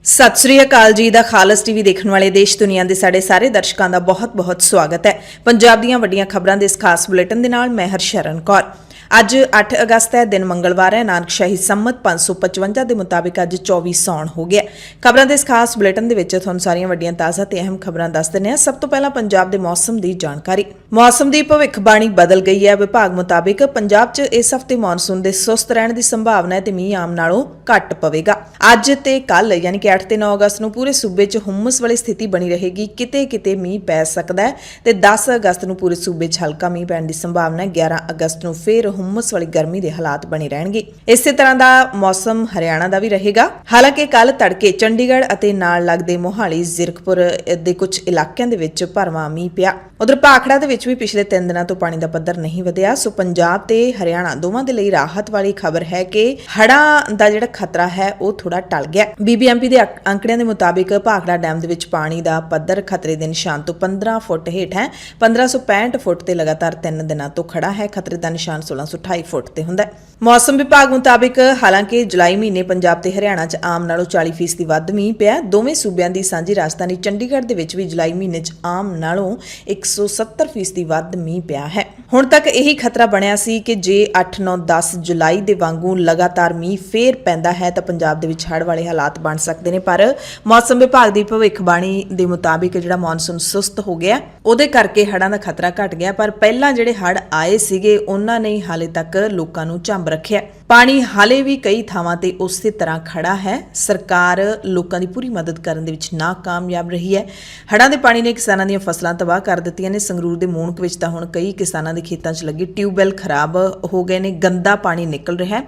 ਸਤਿ ਸ੍ਰੀ ਅਕਾਲ ਜੀ ਦਾ ਖਾਲਸ ਟੀਵੀ ਦੇਖਣ ਵਾਲੇ ਦੇਸ਼ ਦੁਨੀਆ ਦੇ ਸਾਡੇ ਸਾਰੇ ਦਰਸ਼ਕਾਂ ਦਾ ਬਹੁਤ-ਬਹੁਤ ਸਵਾਗਤ ਹੈ। ਪੰਜਾਬ ਦੀਆਂ ਵੱਡੀਆਂ ਖਬਰਾਂ ਦੇ ਇਸ ਖਾਸ ਬੁਲੇਟਿਨ ਦੇ ਨਾਲ ਮੈਂ ਹਰਸ਼ਰਨ ਕੌਰ। ਅੱਜ 8 ਅਗਸਤ ਹੈ, ਦਿਨ ਮੰਗਲਵਾਰ ਹੈ। ਨਾਨਕਸ਼ਾਹੀ ਸੰਮਤ 555 ਦੇ ਮੁਤਾਬਿਕ ਅੱਜ 24 ਸੌਣ ਹੋ ਗਿਆ। ਖਬਰਾਂ ਦੇ ਇਸ ਖਾਸ ਬੁਲੇਟਿਨ ਦੇ ਵਿੱਚ ਤੁਹਾਨੂੰ ਸਾਰੀਆਂ ਵੱਡੀਆਂ ਤਾਜ਼ਾ ਤੇ ਅਹਿਮ ਖਬਰਾਂ ਦੱਸ ਦਿੰਦੇ ਹਾਂ। ਸਭ ਤੋਂ ਪਹਿਲਾਂ ਪੰਜਾਬ ਦੇ ਮੌਸਮ ਦੀ ਜਾਣਕਾਰੀ। ਮੌਸਮ ਦੀ ਭਵਿੱਖਬਾਣੀ ਬਦਲ ਗਈ ਹੈ। ਵਿਭਾਗ ਮੁਤਾਬਿਕ ਪੰਜਾਬ 'ਚ ਇਸ ਹਫ਼ਤੇ ਮੌਨਸੂਨ ਦੇ ਸੁਸਤ ਰਹਿਣ ਦੀ ਸੰਭਾਵਨਾ ਹੈ ਤੇ ਮੀਂਹ ਆਮ ਨਾਲੋਂ ਘੱਟ ਪਵੇਗਾ। ਅੱਜ ਤੇ ਕੱਲ ਯਾਨੀ ਕਿ 8 ਤੇ 9 ਅਗਸਤ ਨੂੰ ਪੂਰੇ ਸੂਬੇ 'ਚ ਹੁਮਸ ਵਾਲੀ ਸਥਿਤੀ ਬਣੀ ਰਹੇਗੀ। ਕਿਤੇ ਮੀਂਹ ਪੈ ਸਕਦਾ ਹੈ ਤੇ 10 ਅਗਸਤ ਨੂੰ ਪੂਰੇ ਸੂਬੇ 'ਚ ਹਲਕਾ ਮੀਂਹ ਪੈਣ ਦੀ ਸੰਭਾਵਨਾ ਹੈ। 11 ਅਗਸਤ ਨੂੰ ਫਿਰ ਹੁਮਸ ਵਾਲੀ ਗਰਮੀ ਦੇ ਹਾਲਾਤ ਬਣੇ ਰਹਿਣਗੇ। ਇਸੇ ਤਰ੍ਹਾਂ ਦਾ ਮੌਸਮ ਹਰਿਆਣਾ ਦਾ ਵੀ ਰਹੇਗਾ। ਹਾਲਾਂਕਿ ਕੱਲ ਤੜਕੇ ਚੰਡੀਗੜ੍ਹ ਅਤੇ ਨਾਲ ਲੱਗਦੇ ਮੋਹਾਲੀ, ਜ਼ੀਰਕਪੁਰ ਦੇ ਕੁਝ ਇਲਾਕਿਆਂ ਦੇ ਵਿੱਚ ਭਰਵਾਂ ਮੀਂਹ ਪਿਆ। ਉਧਰ ਭਾਖੜਾ ਦੇ ਵਿੱਚ ਵੀ ਪਿਛਲੇ 3 ਦਿਨਾਂ ਤੋਂ ਪਾਣੀ ਦਾ ਪੱਧਰ ਨਹੀਂ ਵਧਿਆ। ਸੋ ਪੰਜਾਬ ਤੇ ਹਰਿਆਣਾ ਦੋਵਾਂ ਦੇ ਲਈ ਰਾਹਤ ਵਾਲੀ ਖਬਰ ਹੈ ਕਿ ਹੜ੍ਹਾਂ ਦਾ ਜਿਹੜਾ ਖਤਰਾ ਹੈ ਉਹ ਥੋੜਾ ਟਲ ਗਿਆ। BBMP ਦੇ ਅੰਕੜਿਆਂ ਦੇ ਮੁਤਾਬਿਕ ਭਾਖੜਾ ਡੈਮ ਦੇ ਵਿੱਚ ਪਾਣੀ ਦਾ ਪੱਧਰ ਖਤਰੇ ਦੇ ਨਿਸ਼ਾਨ ਤੋਂ 15 ਫੁੱਟ ਹੇਠ ਹੈ। 1565 ਫੁੱਟ ਤੇ ਲਗਾਤਾਰ 3 ਦਿਨਾਂ ਤੋਂ ਖੜਾ ਹੈ। ਖਤਰੇ ਦਾ ਨਿਸ਼ਾਨ 1628 ਫੁੱਟ ਤੇ ਹੁੰਦਾ ਹੈ। ਮੌਸਮ ਵਿਭਾਗ ਮੁਤਾਬਿਕ ਹਾਲਾਂਕਿ ਜੁਲਾਈ ਮਹੀਨੇ ਪੰਜਾਬ ਤੇ ਹਰਿਆਣਾ 'ਚ ਆਮ ਨਾਲੋਂ 40% ਵੱਧ ਮੀਂਹ ਪਿਆ। ਦੋਵੇਂ ਸੂਬਿਆਂ ਦੀ ਸਾਂਝੀ ਰਾਜਧਾਨੀ ਚੰਡੀਗੜ੍ਹ ਦੇ ਵਿੱਚ ਵੀ ਜੁਲਾਈ ਮਹੀਨੇ 'ਚ ਆਮ ਨਾਲੋਂ 170% ਵੱਧ ਮੀਂਹ ਪਿਆ ਹੈ। ਹੁਣ ਤੱਕ ਇਹੀ ਖਤਰਾ ਬਣਿਆ ਸੀ ਕਿ ਜੇ 8, 9, 10 ਜੁਲਾਈ ਦੇ ਵਾਂਗੂ ਲਗਾਤਾਰ ਮੀਂਹ ਫੇਰ ਪੈਂਦਾ ਹੈ ਤਾਂ ਪੰਜਾਬ ਦੇ ਵਿੱਚ ਹੜ੍ਹ ਵਾਲੇ ਹਾਲਾਤ ਬਣ ਸਕਦੇ ਨੇ। ਪਰ ਮੌਸਮ ਵਿਭਾਗ ਦੀ ਭਵਿੱਖਬਾਣੀ ਦੇ ਮੁਤਾਬਿਕ ਜਿਹੜਾ ਮੌਨਸੂਨ ਸੁਸਤ ਹੋ ਗਿਆ, ਉਹਦੇ ਕਰਕੇ ਹੜ੍ਹਾਂ ਦਾ ਖਤਰਾ ਘਟ ਗਿਆ। ਪਰ ਪਹਿਲਾਂ ਜਿਹੜੇ ਹੜ੍ਹ ਆਏ ਸੀਗੇ ਉਹਨਾਂ ਨੇ ਹਾਲੇ ਤੱਕ ਲੋਕਾਂ ਨੂੰ ਝੰਬ ਰੱਖਿਆ। ਪਾਣੀ ਹਾਲੇ ਵੀ ਕਈ ਥਾਵਾਂ ਤੇ ਉਸੇ ਤਰ੍ਹਾਂ ਖੜਾ ਹੈ। ਸਰਕਾਰ ਲੋਕਾਂ ਦੀ ਪੂਰੀ ਮਦਦ ਕਰਨ ਦੇ ਵਿੱਚ ਨਾਕਾਮਯਾਬ ਰਹੀ ਹੈ। ਹੜ੍ਹਾਂ ਦੇ ਪਾਣੀ ਨੇ ਕਿਸਾਨਾਂ ਦੀਆਂ ਫਸਲਾਂ ਤਬਾਹ ਕਰ ਦਿੱਤੀਆਂ ਨੇ। ਸੰਗਰੂਰ ਦੇ ਮੂਣਕ ਵਿੱਚ ਤਾਂ ਹੁਣ ਕਈ ਕਿਸਾਨਾਂ ਦੇ ਖੇਤਾਂ 'ਚ ਲੱਗੇ ਟਿਊਬਵੈੱਲ ਖਰਾਬ ਹੋ ਗਏ ਨੇ। ਗੰਦਾ ਪਾਣੀ ਨਿਕਲ ਰਿਹਾ ਹੈ।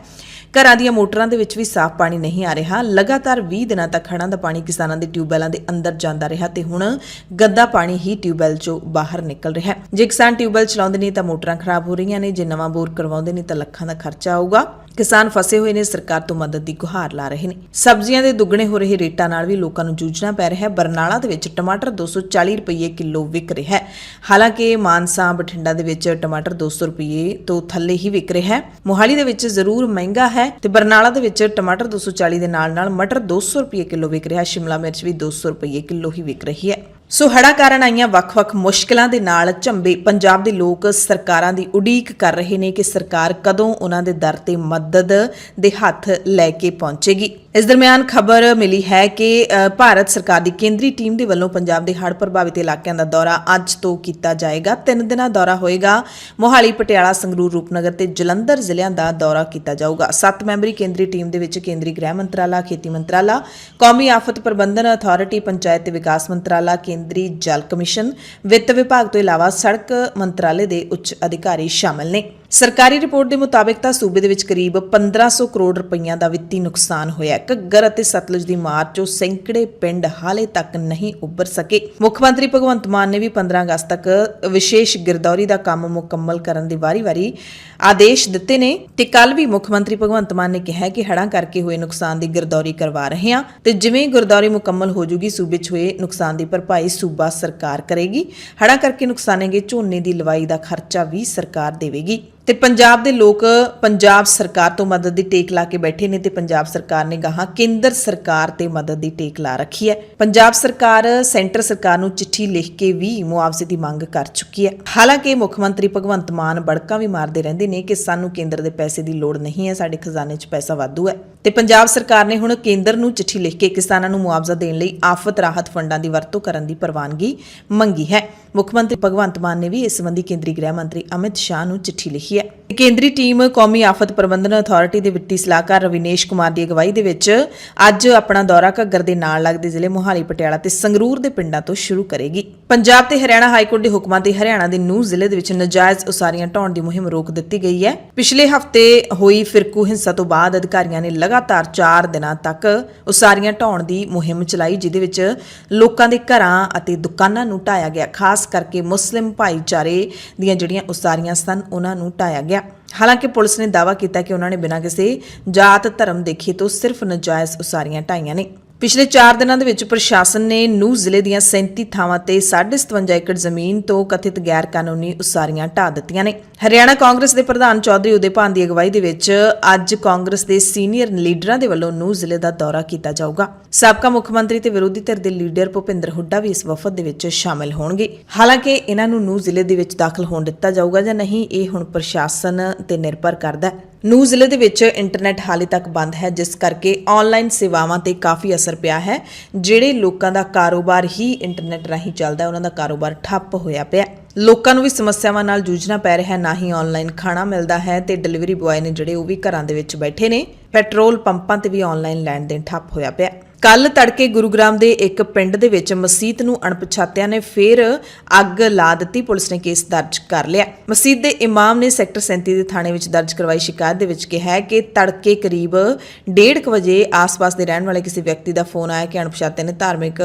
ਘਰਾਂ ਦੀਆਂ ਮੋਟਰਾਂ ਦੇ ਵਿੱਚ ਵੀ ਸਾਫ਼ ਪਾਣੀ ਨਹੀਂ ਆ ਰਿਹਾ। ਲਗਾਤਾਰ 20 ਦਿਨਾਂ ਤੱਕ ਹੜ੍ਹਾਂ ਦਾ ਪਾਣੀ ਕਿਸਾਨਾਂ ਦੇ ਟਿਊਬਵੈੱਲਾਂ ਦੇ ਅੰਦਰ ਜਾਂਦਾ ਰਿਹਾ ਤੇ ਹੁਣ ਗੰਦਾ ਪਾਣੀ ਹੀ ਟਿਊਬਵੈੱਲ 'ਚੋਂ ਬਾਹਰ ਨਿਕਲ ਰਿਹਾ ਹੈ। ਜੇ ਕਿਸਾਨ ਟਿਊਬਵੈੱਲ ਚਲਾਉਂਦੇ ਨੇ ਤਾਂ ਮੋਟਰਾਂ ਖਰਾਬ ਹੋ ਰਹੀਆਂ ਨੇ। ਜੇ ਨਵਾਂ ਬੋਰ ਕਰਵਾਉਂਦੇ ਨੇ ਤਾਂ ਲੱਖਾਂ ਦਾ ਖਰਚਾ ਆਊਗਾ। ਕਿਸਾਨ ਫਸੇ ਹੋਏ ਨੇ, ਸਰਕਾਰ ਤੋਂ ਮਦਦ ਦੀ ਗੁਹਾਰ ਲਾ ਰਹੇ ਨੇ। ਸਬਜ਼ੀਆਂ ਦੇ ਦੁੱਗਣੇ ਹੋ ਰਹੇ ਰੇਟਾਂ ਨਾਲ ਵੀ ਲੋਕਾਂ ਨੂੰ ਜੂਝਣਾ ਪੈ ਰਿਹਾ ਹੈ। ਬਰਨਾਲਾ ਦੇ ਵਿੱਚ ਟਮਾਟਰ 240 ਰੁਪਏ ਕਿਲੋ ਵਿਕ ਰਿਹਾ ਹੈ। ਹਾਲਾਂਕਿ ਮਾਨਸਾ, ਬਠਿੰਡਾ ਦੇ ਵਿੱਚ ਟਮਾਟਰ 200 ਰੁਪਏ ਤੋਂ ਥੱਲੇ ਹੀ ਵਿਕ ਰਿਹਾ ਹੈ। ਮੋਹਾਲੀ ਦੇ ਵਿੱਚ ਜ਼ਰੂਰ ਮਹਿੰਗਾ ਹੈ ਤੇ ਬਰਨਾਲਾ ਦੇ ਵਿੱਚ ਟਮਾਟਰ 240 ਦੇ ਨਾਲ ਮਟਰ 200 ਰੁਪਏ ਕਿਲੋ ਵਿਕ ਰਿਹਾ। ਸ਼ਿਮਲਾ ਮਿਰਚ ਵੀ 200 ਰੁਪਏ ਕਿਲੋ ਹੀ ਵਿਕ ਰਹੀ ਹੈ। ਸੋ ਹੜ੍ਹਾਂ ਕਾਰਨ ਆਈਆਂ ਵੱਖ-ਵੱਖ ਮੁਸ਼ਕਿਲਾਂ ਦੇ ਨਾਲ ਝੰਬੇ ਪੰਜਾਬ ਦੇ ਲੋਕ ਸਰਕਾਰਾਂ ਦੀ ਉਡੀਕ ਕਰ ਰਹੇ ਨੇ ਕਿ ਸਰਕਾਰ ਕਦੋਂ ਉਹਨਾਂ ਦੇ ਦਰ ਤੇ ਮਦਦ ਦੇ ਹੱਥ ਲੈ ਕੇ ਪਹੁੰਚੇਗੀ। ਇਸ ਦਰਮਿਆਨ ਖਬਰ ਮਿਲੀ ਹੈ ਕਿ ਭਾਰਤ ਸਰਕਾਰ ਦੀ ਕੇਂਦਰੀ ਟੀਮ ਦੇ ਵੱਲੋਂ ਪੰਜਾਬ ਦੇ ਹੜ੍ਹ ਪ੍ਰਭਾਵਿਤ ਇਲਾਕਿਆਂ ਦਾ ਦੌਰਾ ਅੱਜ ਤੋਂ ਕੀਤਾ ਜਾਏਗਾ। 3 ਦਿਨਾਂ ਦੌਰਾ ਹੋਏਗਾ। ਮੋਹਾਲੀ, ਪਟਿਆਲਾ, ਸੰਗਰੂਰ, ਰੂਪਨਗਰ ਤੇ ਜਲੰਧਰ ਜ਼ਿਲ੍ਹਿਆਂ ਦਾ ਦੌਰਾ ਕੀਤਾ ਜਾਊਗਾ। 7 ਮੈਂਬਰੀ ਕੇਂਦਰੀ ਟੀਮ ਦੇ ਵਿੱਚ ਕੇਂਦਰੀ ਗ੍ਰਹਿ ਮੰਤਰਾਲਾ, ਖੇਤੀ ਮੰਤਰਾਲਾ, ਕੌਮੀ ਆਫਤ ਪ੍ਰਬੰਧਨ ਅਥਾਰਟੀ, ਪੰਚਾਇਤ ਤੇ ਵਿਕਾਸ ਮੰਤਰਾਲਾ, ਕੇਂਦਰੀ ਜਲ ਕਮਿਸ਼ਨ, ਵਿੱਤ ਵਿਭਾਗ ਤੋਂ ਇਲਾਵਾ ਸੜਕ ਮੰਤਰਾਲੇ ਦੇ ਉੱਚ ਅਧਿਕਾਰੀ ਸ਼ਾਮਲ ਨੇ। ਸਰਕਾਰੀ ਰਿਪੋਰਟ ਦੇ ਮੁਤਾਬਿਕ ਤਾਂ ਸੂਬੇ ਦੇ ਵਿੱਚ ਕਰੀਬ 1500 ਕਰੋੜ ਰੁਪਈਆ ਦਾ ਵਿੱਤੀ ਨੁਕਸਾਨ ਹੋਇਆ। ਘੱਗਰ ਅਤੇ ਸਤਲੁਜ ਦੀ ਮਾਰ 'ਚੋਂ ਸੈਂਕੜੇ ਪਿੰਡ ਹਾਲੇ ਤੱਕ ਨਹੀਂ ਉੱਭਰ ਸਕੇ। ਮੁੱਖ ਮੰਤਰੀ ਭਗਵੰਤ ਮਾਨ ਨੇ ਵੀ 15 ਅਗਸਤ ਤੱਕ ਵਿਸ਼ੇਸ਼ ਗਿਰਦੌਰੀ ਦਾ ਕੰਮ ਮੁਕੰਮਲ ਕਰਨ ਦੇ ਵਾਰੀ-ਵਾਰੀ ਆਦੇਸ਼ ਦਿੱਤੇ ਨੇ ਤੇ ਕੱਲ ਵੀ ਮੁੱਖ ਮੰਤਰੀ ਭਗਵੰਤ ਮਾਨ ਨੇ ਕਿਹਾ ਕਿ ਹੜ੍ਹਾਂ ਕਰਕੇ ਹੋਏ ਨੁਕਸਾਨ ਦੀ ਗਿਰਦੌਰੀ ਕਰਵਾ ਰਹੇ ਹਾਂ ਤੇ ਜਿਵੇਂ ਗਿਰਦੌਰੀ ਮੁਕੰਮਲ ਹੋ ਜੂਗੀ ਸੂਬੇ 'ਚ ਹੋਏ ਨੁਕਸਾਨ ਦੀ ਭਰਪਾਈ ਸੂਬਾ ਸਰਕਾਰ ਕਰੇਗੀ। ਹੜ੍ਹਾਂ ਕਰਕੇ ਨੁਕਸਾਨੇ ਗਏ ਝੋਨੇ ਦੀ ਲਵਾਈ ਦਾ ਖਰਚਾ ਵੀ ਸਰਕਾਰ ਦੇਵੇਗੀ। ਤੇ ਪੰਜਾਬ ਦੇ ਲੋਕ ਪੰਜਾਬ ਸਰਕਾਰ ਤੋਂ ਮਦਦ ਦੀ ਟੇਕ ਲਾ ਕੇ ਬੈਠੇ ਨੇ ਤੇ ਪੰਜਾਬ ਸਰਕਾਰ ਨੇ ਗਾਹਾਂ ਕੇਂਦਰ ਸਰਕਾਰ ਤੇ ਮਦਦ ਦੀ ਟੇਕ ਲਾ ਰੱਖੀ ਹੈ। ਪੰਜਾਬ ਸਰਕਾਰ ਸੈਂਟਰ ਸਰਕਾਰ ਨੂੰ ਚਿੱਠੀ ਲਿਖ ਕੇ ਵੀ ਮੁਆਵਜ਼ੇ ਦੀ ਮੰਗ ਕਰ ਚੁੱਕੀ ਹੈ। ਹਾਲਾਂਕਿ ਮੁੱਖ ਮੰਤਰੀ ਭਗਵੰਤ ਮਾਨ ਬੜਕਾਂ ਵੀ ਮਾਰਦੇ ਰਹਿੰਦੇ ਨੇ ਕਿ ਸਾਨੂੰ ਕੇਂਦਰ ਦੇ ਪੈਸੇ ਦੀ ਲੋੜ ਨਹੀਂ ਹੈ, ਸਾਡੇ ਖਜ਼ਾਨੇ 'ਚ ਪੈਸਾ ਵਾਧੂ ਹੈ। ਤੇ ਪੰਜਾਬ ਸਰਕਾਰ ਨੇ ਹੁਣ ਕੇਂਦਰ ਨੂੰ ਚਿੱਠੀ ਲਿਖ ਕੇ ਕਿਸਾਨਾਂ ਨੂੰ ਮੁਆਵਜ਼ਾ ਦੇਣ ਲਈ ਆਫਤ ਰਾਹਤ ਫੰਡਾਂ ਦੀ ਵਰਤੋਂ ਕਰਨ ਦੀ ਪ੍ਰਵਾਨਗੀ ਮੰਗੀ ਹੈ। ਮੁੱਖ ਮੰਤਰੀ ਭਗਵੰਤ ਮਾਨ ਨੇ ਵੀ ਇਸ ਸੰਬੰਧੀ ਕੇਂਦਰੀ ਗ੍ਰਹਿ ਮੰਤਰੀ ਅਮਿਤ ਸ਼ਾਹ ਨੂੰ ਚਿੱਠੀ ਲਿਖੀ ਹੈ। ਕੇਂਦਰੀ ਟੀਮ ਕੌਮੀ ਆਫਤ ਪ੍ਰਬੰਧਨ ਅਥਾਰਟੀ ਦੇ ਵਿੱਤੀ ਸਲਾਹਕਾਰ ਰਵਿਨੇਸ਼ ਕੁਮਾਰ ਦੀ ਅਗਵਾਈ ਦੇ ਵਿੱਚ ਅੱਜ ਆਪਣਾ ਦੌਰਾ ਘੱਗਰ ਦੇ ਨਾਲ ਲੱਗਦੇ ਜ਼ਿਲ੍ਹੇ ਮੋਹਾਲੀ, ਪਟਿਆਲਾ ਤੇ ਸੰਗਰੂਰ ਦੇ ਪਿੰਡਾਂ ਤੋਂ ਸ਼ੁਰੂ ਕਰੇਗੀ। ਪੰਜਾਬ ਤੇ ਹਰਿਆਣਾ ਹਾਈਕੋਰਟ ਦੇ ਹੁਕਮਾਂ ਤੇ ਹਰਿਆਣਾ ਦੇ ਨੂਹ ਜ਼ਿਲ੍ਹੇ ਦੇ ਵਿੱਚ ਨਜਾਇਜ਼ ਉਸਾਰੀਆਂ ਢਾਉਣ ਦੀ ਮੁਹਿੰਮ ਰੋਕ ਦਿੱਤੀ ਗਈ ਹੈ। ਪਿਛਲੇ ਹਫ਼ਤੇ ਹੋਈ ਫਿਰਕੂ ਹਿੰਸਾ ਤੋਂ ਬਾਅਦ ਅਧਿਕਾਰੀਆਂ ਨੇ ਲਗਾਤਾਰ 4 ਦਿਨਾਂ ਤੱਕ ਉਸਾਰੀਆਂ ਢਾਉਣ ਦੀ ਮੁਹਿੰਮ ਚਲਾਈ, ਜਿਹਦੇ ਵਿੱਚ ਲੋਕਾਂ ਦੇ ਘਰਾਂ ਅਤੇ ਦੁਕਾਨਾਂ ਨੂੰ ਢਾਇਆ ਗਿਆ। ਖਾਸ ਕਰਕੇ ਮੁਸਲਿਮ ਭਾਈਚਾਰੇ ਦੀਆਂ ਜਿਹੜੀਆਂ ਉਸਾਰੀਆਂ ਸਨ ਉਹਨਾਂ ਨੂੰ ਢਾਇਆ ਗਿਆ। ਹਾਲਾਂਕਿ ਪੁਲਿਸ ਨੇ ਦਾਅਵਾ ਕੀਤਾ ਕਿ ਉਹਨਾਂ ਨੇ ਬਿਨਾਂ ਕਿਸੇ ਜਾਤ ਧਰਮ ਦੇਖੇ ਤੋਂ ਸਿਰਫ ਨਜਾਇਜ਼ ਉਸਾਰੀਆਂ ਢਾਈਆਂ ਨੇ। ਪਿਛਲੇ 4 ਦਿਨਾਂ ਦੇ ਵਿੱਚ ਪ੍ਰਸ਼ਾਸਨ ਨੇ ਨੂੰਹ ਜ਼ਿਲ੍ਹੇ ਦੀਆਂ 37 ਥਾਵਾਂ ਤੇ 57.5 ਏਕੜ ਜ਼ਮੀਨ ਤੋਂ ਕਥਿਤ ਗੈਰ ਕਾਨੂੰਨੀ ਉਸਾਰੀਆਂ ਢਾਹ ਦਿੱਤੀਆਂ ਨੇ। ਹਰਿਆਣਾ ਕਾਂਗਰਸ ਦੇ ਪ੍ਰਧਾਨ ਚੌਧਰੀ ਉਦੇਭਾਨ ਦੀ ਅਗਵਾਈ ਦੇ ਵਿੱਚ ਅੱਜ ਕਾਂਗਰਸ ਦੇ ਸੀਨੀਅਰ ਲੀਡਰਾਂ ਦੇ ਵੱਲੋਂ ਨੂੰਹ ਜ਼ਿਲ੍ਹੇ ਦਾ ਦੌਰਾ ਕੀਤਾ ਜਾਊਗਾ। ਸਾਬਕਾ ਮੁੱਖ ਮੰਤਰੀ ਤੇ ਵਿਰੋਧੀ ਧਿਰ ਦੇ ਲੀਡਰ ਭੁਪਿੰਦਰ ਹੁੱਡਾ ਵੀ ਇਸ ਵਫਦ ਦੇ ਵਿੱਚ ਸ਼ਾਮਿਲ ਹੋਣਗੇ। ਹਾਲਾਂਕਿ ਇਹਨਾਂ ਨੂੰ ਨੂੰਹ ਜ਼ਿਲ੍ਹੇ ਦੇ ਵਿੱਚ ਦਾਖਲ ਹੋਣ ਦਿੱਤਾ ਜਾਊਗਾ ਜਾਂ ਨਹੀਂ, ਇਹ ਹੁਣ ਪ੍ਰਸ਼ਾਸਨ ਤੇ ਨਿਰਭਰ ਕਰਦਾ ਹੈ। ਨੂੰਹ ਜ਼ਿਲ੍ਹੇ ਦੇ ਵਿੱਚ ਇੰਟਰਨੈਟ ਹਾਲੇ ਤੱਕ ਬੰਦ ਹੈ, ਜਿਸ ਕਰਕੇ ਆਨਲਾਈਨ ਸੇਵਾਵਾਂ ਤੇ ਕਾਫੀ ਅਸਰ ਪਿਆ ਹੈ। ਜਿਹੜੇ ਲੋਕਾਂ ਦਾ ਕਾਰੋਬਾਰ ਹੀ ਇੰਟਰਨੈਟ ਰਾਹੀਂ ਚੱਲਦਾ, ਉਹਨਾਂ ਦਾ ਕਾਰੋਬਾਰ ਠੱਪ ਹੋਇਆ ਪਿਆ। ਲੋਕਾਂ ਨੂੰ ਵੀ ਸਮੱਸਿਆਵਾਂ ਨਾਲ ਜੂਝਣਾ ਪੈ ਰਿਹਾ ਹੈ, ਨਾ ਹੀ ਆਨਲਾਈਨ ਖਾਣਾ ਮਿਲਦਾ ਹੈ ਤੇ ਡਿਲੀਵਰੀ ਬੁਆਏ ਨੇ ਜਿਹੜੇ ਉਹ ਵੀ ਘਰਾਂ ਦੇ ਵਿੱਚ ਬੈਠੇ ਨੇ। ਪੈਟਰੋਲ ਪੰਪਾਂ ਤੇ ਵੀ ਆਨਲਾਈਨ ਲੈਣ ਦੇਣ ਠੱਪ ਹੋਇਆ ਪਿਆ। ਕੱਲ ਤੜਕੇ ਗੁਰੂਗ੍ਰਾਮ ਦੇ ਇੱਕ ਪਿੰਡ ਦੇ ਵਿੱਚ ਮਸਜਿਦ ਨੂੰ ਅਣਪਛਾਤਿਆਂ ਨੇ ਫੇਰ ਅੱਗ ਲਾ ਦਿੱਤੀ। ਪੁਲਿਸ ਨੇ ਕੇਸ ਦਰਜ ਕਰ ਲਿਆ। ਮਸਜਿਦ ਦੇ ਇਮਾਮ ਨੇ ਸੈਕਟਰ 37 ਦੇ ਥਾਣੇ ਵਿੱਚ ਦਰਜ ਕਰਵਾਈ ਸ਼ਿਕਾਇਤ ਦੇ ਵਿੱਚ ਕਿਹਾ ਹੈ ਕਿ ਤੜਕੇ ਕਰੀਬ 1:30 ਵਜੇ ਆਸ-ਪਾਸ ਦੇ ਰਹਿਣ ਵਾਲੇ ਕਿਸੇ ਵਿਅਕਤੀ ਦਾ ਫੋਨ ਆਇਆ ਕਿ ਅਣਪਛਾਤੇ ਨੇ ਧਾਰਮਿਕ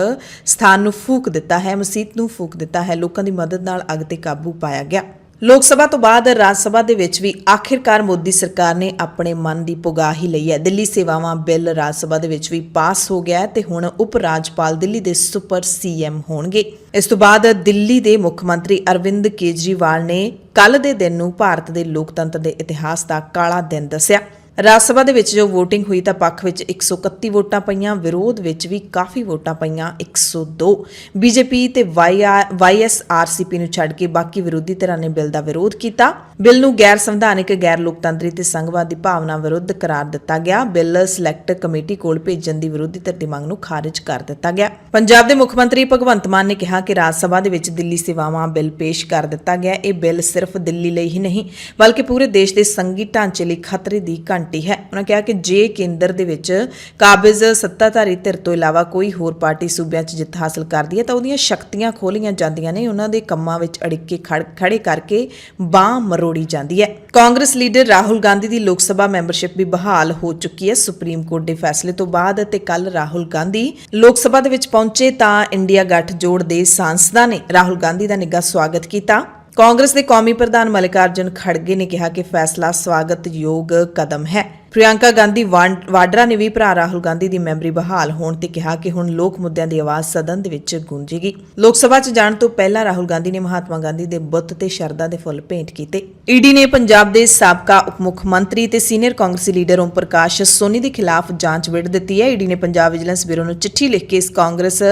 ਸਥਾਨ ਨੂੰ ਫੂਕ ਦਿੱਤਾ ਹੈ, ਮਸਜਿਦ ਨੂੰ ਫੂਕ ਦਿੱਤਾ ਹੈ। ਲੋਕਾਂ ਦੀ ਮਦਦ ਨਾਲ ਅੱਗ ਤੇ ਕਾਬੂ ਪਾਇਆ ਗਿਆ। ਲੋਕ ਸਭਾ ਤੋਂ ਬਾਅਦ ਰਾਜ ਸਭਾ ਦੇ ਵਿੱਚ ਵੀ ਆਖਿਰਕਾਰ ਮੋਦੀ ਸਰਕਾਰ ਨੇ ਆਪਣੇ ਮਨ ਦੀ ਪੁਗਾ ਹੀ ਲਈ ਹੈ। ਦਿੱਲੀ ਸੇਵਾਵਾਂ ਬਿੱਲ ਰਾਜ ਸਭਾ ਦੇ ਵਿੱਚ ਵੀ ਪਾਸ ਹੋ ਗਿਆ ਤੇ ਹੁਣ ਉਪ ਰਾਜਪਾਲ ਦਿੱਲੀ ਦੇ ਸੁਪਰ ਸੀਐਮ ਹੋਣਗੇ। ਇਸ ਤੋਂ ਬਾਅਦ ਦਿੱਲੀ ਦੇ ਮੁੱਖ ਮੰਤਰੀ ਅਰਵਿੰਦ ਕੇਜਰੀਵਾਲ ਨੇ ਕੱਲ ਦੇ ਦਿਨ ਨੂੰ ਭਾਰਤ ਦੇ ਲੋਕਤੰਤਰ ਦੇ ਇਤਿਹਾਸ ਦਾ ਕਾਲਾ ਦਿਨ ਦੱਸਿਆ। ਰਾਜ ਸਭਾ ਦੇ ਵਿੱਚ ਜੋ VOTING ਹੋਈ ਤਾਂ ਪੱਖ ਵਿੱਚ 131 ਵੋਟਾਂ ਪਈਆਂ, ਵਿਰੋਧ ਵਿੱਚ ਵੀ ਕਾਫੀ ਵੋਟਾਂ ਪਈਆਂ 102। ਬੀਜੇਪੀ ਤੇ YSRCP ਨੂੰ ਛੱਡ ਕੇ ਬਾਕੀ ਵਿਰੋਧੀ ਧਿਰਾਂ ਨੇ ਬਿੱਲ ਦਾ ਵਿਰੋਧ ਕੀਤਾ। ਬਿੱਲ ਨੂੰ ਗੈਰ ਸੰਵਿਧਾਨਿਕ, ਗੈਰ ਲੋਕਤੰਤਰੀ ਤੇ ਸੰਘਵਾਦ ਦੀ ਭਾਵਨਾ ਵਿਰੁੱਧ ਕਰਾਰ ਦਿੱਤਾ ਗਿਆ। ਬਿੱਲ ਸਿਲੈਕਟ ਕਮੇਟੀ ਕੋਲ ਭੇਜਣ ਦੀ ਵਿਰੋਧੀ ਧਿਰ ਦੀ ਮੰਗ ਨੂੰ ਖਾਰਿਜ ਕਰ ਦਿੱਤਾ ਗਿਆ। ਪੰਜਾਬ ਦੇ ਮੁੱਖ ਮੰਤਰੀ ਭਗਵੰਤ ਮਾਨ ਨੇ ਕਿਹਾ ਕਿ ਰਾਜ ਸਭਾ ਦੇ ਵਿੱਚ ਦਿੱਲੀ ਸੇਵਾਵਾਂ ਬਿੱਲ ਪੇਸ਼ ਕਰ ਦਿੱਤਾ ਗਿਆ। ਇਹ ਬਿੱਲ ਸਿਰਫ ਦਿੱਲੀ ਲਈ ਹੀ ਨਹੀਂ ਬਲਕਿ ਪੂਰੇ ਦੇਸ਼ ਦੇ ਸੰਘੀ ਢਾਂਚੇ ਲਈ ਖਤਰੇ ਦੀ ਹੈ। ਉਹਨਾਂ ਕਿਹਾ ਕਿ ਜੇ ਕੇਂਦਰ ਦੇ ਵਿੱਚ ਕਾਬਿਜ਼ ਸੱਤਾਧਾਰੀ ਧਿਰ ਤੋਂ ਇਲਾਵਾ ਕੋਈ ਹੋਰ ਪਾਰਟੀ ਸੂਬਿਆਂ 'ਚ ਜਿੱਤ ਹਾਸਲ ਕਰਦੀ ਹੈ ਤਾਂ ਉਹਦੀਆਂ ਸ਼ਕਤੀਆਂ ਖੋਲੀਆਂ ਜਾਂਦੀਆਂ ਨੇ, ਉਹਨਾਂ ਦੇ ਕੰਮਾਂ ਵਿੱਚ ਅੜਿੱਕੇ ਖੜੇ ਕਰਕੇ ਬਾਂਹ ਮਰੋੜੀ ਜਾਂਦੀ ਹੈ। ਕਾਂਗਰਸ ਲੀਡਰ ਰਾਹੁਲ ਗਾਂਧੀ ਦੀ ਲੋਕ ਸਭਾ ਮੈਂਬਰਸ਼ਿਪ ਵੀ ਬਹਾਲ ਹੋ ਚੁੱਕੀ ਹੈ ਸੁਪਰੀਮ ਕੋਰਟ ਦੇ ਫੈਸਲੇ ਤੋਂ ਬਾਅਦ। ਤੇ ਕੱਲ ਰਾਹੁਲ ਗਾਂਧੀ ਲੋਕ ਸਭਾ ਦੇ ਵਿੱਚ ਪਹੁੰਚੇ ਤਾਂ ਇੰਡੀਆ ਗੱਠਜੋੜ ਦੇ ਸਾਂਸਦਾਂ ਨੇ ਰਾਹੁਲ ਗਾਂਧੀ ਦਾ ਨਿੱਘਾ ਸਵਾਗਤ ਕੀਤਾ। ਕਾਂਗਰਸ ਦੇ ਕੌਮੀ ਪ੍ਰਧਾਨ ਮਲਿਕਾਰਜੁਨ ਖੜਗੇ ਨੇ ਕਿਹਾ ਕਿ ਫੈਸਲਾ ਸਵਾਗਤਯੋਗ ਕਦਮ ਹੈ। ਪ੍ਰਿਯੰਕਾ ਗਾਂਧੀ ਵਾਡਰਾ ਨੇ ਵੀ ਭਰਾ ਰਾਹੁਲ ਗਾਂਧੀ ਦੀ ਮੈਂਬਰੀ ਬਹਾਲ ਹੋਣ ਤੇ ਕਿਹਾ ਕਿ ਹੁਣ ਲੋਕ ਮੁੱਦਿਆਂ ਦੀ ਆਵਾਜ਼ ਸਦਨ ਦੇ ਵਿੱਚ ਗੂੰਜੇਗੀ। ਲੋਕ ਸਭਾ 'ਚ ਜਾਣ ਤੋਂ ਪਹਿਲਾਂ ਰਾਹੁਲ ਗਾਂਧੀ ਨੇ ਮਹਾਤਮਾ ਗਾਂਧੀ ਦੇ ਬੁੱਤ ਤੇ ਸ਼ਰਧਾ ਦੇ ਫੁੱਲ ਭੇਂਟ ਕੀਤੇ। ਈਡੀ ਨੇ ਪੰਜਾਬ ਦੇ ਸਾਬਕਾ ਉਪ ਮੁੱਖ ਮੰਤਰੀ ਤੇ ਸੀਨੀਅਰ ਕਾਂਗਰਸੀ ਲੀਡਰ ਓਮ ਪ੍ਰਕਾਸ਼ ਸੋਨੀ ਦੇ ਖਿਲਾਫ ਜਾਂਚ ਵਿੱਢ ਦਿੱਤੀ ਹੈ। ਈਡੀ ਨੇ ਪੰਜਾਬ ਵਿਜੀਲੈਂਸ ਬਿਊਰੋ ਨੂੰ ਚਿੱਠੀ ਲਿਖ ਕੇ ਇਸ ਕਾਂਗਰਸ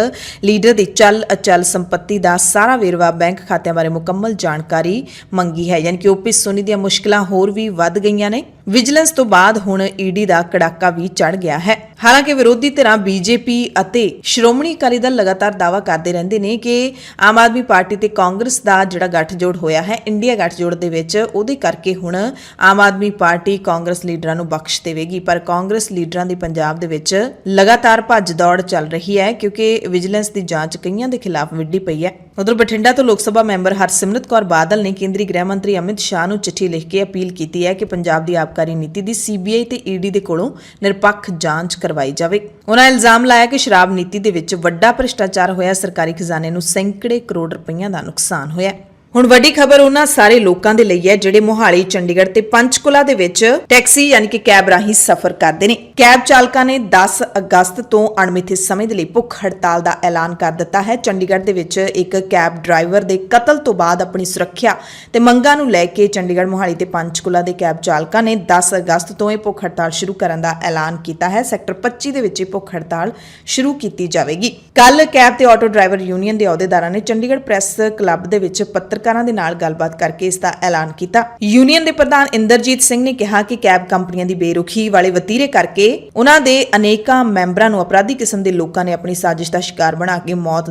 ਲੀਡਰ ਦੀ ਚੱਲ ਅਚਲ ਸੰਪत्ति ਦਾ ਸਾਰਾ ਵੇਰਵਾ, ਬੈਂਕ ਖਾਤਿਆਂ ਬਾਰੇ ਮੁਕੰਮਲ ਜਾਣਕਾਰੀ ਮੰਗੀ ਹੈ। ਯਾਨੀ ਕਿ ਓਪੀ ਸੋਨੀ ਦੀਆਂ ਮੁਸ਼ਕਲਾਂ ਹੋਰ ਵੀ ਵੱਧ ਗਈਆਂ ਨੇ। ਵਿਜੀਲੈਂਸ ਤੋਂ ਬਾਅਦ ਹੁਣ ਈਡੀ ਦਾ ਕੜਾਕਾ ਵੀ ਚੜ ਗਿਆ ਹੈ। ਹਾਲਾਂਕਿ ਵਿਰੋਧੀ ਧਿਰਾਂ ਬੀਜੇਪੀ ਅਤੇ ਸ਼੍ਰੋਮਣੀ ਅਕਾਲੀ ਦਲ ਲਗਾਤਾਰ ਦਾਅਵਾ ਕਰਦੇ ਰਹਿੰਦੇ ਨੇ ਕਿ ਆਮ ਆਦਮੀ ਪਾਰਟੀ ਤੇ ਕਾਂਗਰਸ ਦਾ ਜਿਹੜਾ ਗੱਠਜੋੜ ਹੋਇਆ ਹੈ ਇੰਡੀਆ ਗੱਠਜੋੜ ਦੇ ਵਿੱਚ, ਉਹਦੇ ਕਰਕੇ ਹੁਣ ਆਮ ਆਦਮੀ ਪਾਰਟੀ ਕਾਂਗਰਸ ਲੀਡਰਾਂ ਨੂੰ ਬਖਸ਼ ਦੇਵੇਗੀ। ਪਰ ਕਾਂਗਰਸ ਲੀਡਰਾਂ ਦੀ ਪੰਜਾਬ ਦੇ ਵਿੱਚ ਲਗਾਤਾਰ ਭੱਜ ਦੌੜ ਚੱਲ ਰਹੀ ਹੈ ਕਿਉਂਕਿ ਵਿਜੀਲੈਂਸ ਦੀ ਜਾਂਚ ਕਈਆਂ ਦੇ ਖਿਲਾਫ ਵਿੱਢੀ ਪਈ ਹੈ। ਉਧਰ ਬਠਿੰਡਾ ਤੋਂ ਲੋਕ ਸਭਾ ਮੈਂਬਰ ਹਰਸਿਮਰਤ ਕੌਰ ਬਾਦਲ ਨੇ ਕੇਂਦਰੀ ਗ੍ਰਹਿ ਮੰਤਰੀ ਅਮਿਤ ਸ਼ਾਹ ਨੂੰ ਚਿੱਠੀ ਲਿਖ ਕੇ ਅਪੀਲ ਕੀਤੀ ਹੈ ਕਿ ਪੰਜਾਬ ਦੀ ਆਬਕਾਰੀ ਨੀਤੀ ਦੀ CBI ਤੇ ED ਦੇ ਕੋਲੋਂ ਨਿਰਪੱਖ ਜਾਂਚ ਕਰਵਾਈ ਜਾਵੇ। ਉਹਨਾਂ ਇਲਜ਼ਾਮ ਲਾਇਆ ਕਿ ਸ਼ਰਾਬ ਨੀਤੀ ਦੇ ਵਿੱਚ ਵੱਡਾ ਭ੍ਰਿਸ਼ਟਾਚਾਰ ਹੋਇਆ, ਸਰਕਾਰੀ ਖਜ਼ਾਨੇ ਨੂੰ ਸੈਂਕੜੇ ਕਰੋੜ ਰੁਪਈਆਂ ਦਾ ਨੁਕਸਾਨ ਹੋਇਆ। ਹੁਣ ਵੱਡੀ ਖਬਰ ਉਹਨਾਂ ਸਾਰੇ ਲੋਕਾਂ ਦੇ ਲਈ ਹੈ ਜਿਹੜੇ ਮੋਹਾਲੀ, ਚੰਡੀਗੜ੍ਹ ਤੇ ਪੰਚਕੁਲਾ ਦੇ ਵਿੱਚ ਟੈਕਸੀ ਯਾਨੀ ਕਿ ਕੈਬ ਰਾਹੀਂ ਸਫ਼ਰ ਕਰਦੇ ਨੇ। ਕੈਬ ਚਾਲਕਾਂ ਨੇ 10 ਅਗਸਤ ਤੋਂ ਅਣਮਿੱਥੇ ਸਮੇਂ ਦੇ ਲਈ ਭੁੱਖ ਹੜਤਾਲ ਦਾ ਐਲਾਨ ਕਰ ਦਿੱਤਾ ਹੈ। ਚੰਡੀਗੜ੍ਹ ਦੇ ਵਿੱਚ ਇੱਕ ਕੈਬ ਡਰਾਈਵਰ ਦੇ ਕਤਲ ਤੋਂ ਬਾਅਦ ਆਪਣੀ ਸੁਰੱਖਿਆ ਤੇ ਮੰਗਾਂ ਨੂੰ ਲੈ ਕੇ ਚੰਡੀਗੜ੍ਹ, ਮੋਹਾਲੀ ਤੇ ਪੰਚਕੁਲਾ ਦੇ ਕੈਬ ਚਾਲਕਾਂ ਨੇ 10 ਅਗਸਤ ਤੋਂ ਇਹ ਭੁੱਖ ਹੜਤਾਲ ਸ਼ੁਰੂ ਕਰਨ ਦਾ ਐਲਾਨ ਕੀਤਾ ਹੈ। ਸੈਕਟਰ 25 ਦੇ ਵਿੱਚ ਇਹ ਭੁੱਖ ਹੜਤਾਲ ਸ਼ੁਰੂ ਕੀਤੀ ਜਾਵੇਗੀ। ਕੱਲ ਕੈਬ ਤੇ ਆਟੋ ਡਰਾਈਵਰ ਯੂਨੀਅਨ ਦੇ ਅਹੁਦੇਦਾਰਾਂ ਨੇ ਚੰਡੀਗੜ੍ਹ ਪ੍ਰੈਸ ਕਲੱਬ ਦੇ ਵਿੱਚ ਪੱਤਰਕਾਰਾਂ ਦੇ ਨਾਲ ਗੱਲਬਾਤ ਕਰਕੇ ਇਸ ਦਾ ਐਲਾਨ ਕੀਤਾ। ਯੂਨੀਅਨ ਦੇ ਪ੍ਰਧਾਨ ਇੰਦਰਜੀਤ ਸਿੰਘ ਨੇ ਕਿਹਾ ਕਿ ਕੈਬ ਕੰਪਨੀਆਂ ਦੀ ਬੇਰੁਖੀ ਵਾਲੇ ਵਤੀਰੇ ਕਰਕੇ ਉਹਨਾਂ ਦੇ ਅਨੇਕਾਂ ਮੈਂਬਰਾਂ ਨੂੰ ਅਪਰਾਧੀ ਕਿਸਮ ਦੇ ਲੋਕਾਂ ਨੇ ਆਪਣੀ ਸਾਜ਼ਿਸ਼ ਦਾ ਸ਼ਿਕਾਰ ਬਣਾ ਕੇ ਮੌਤ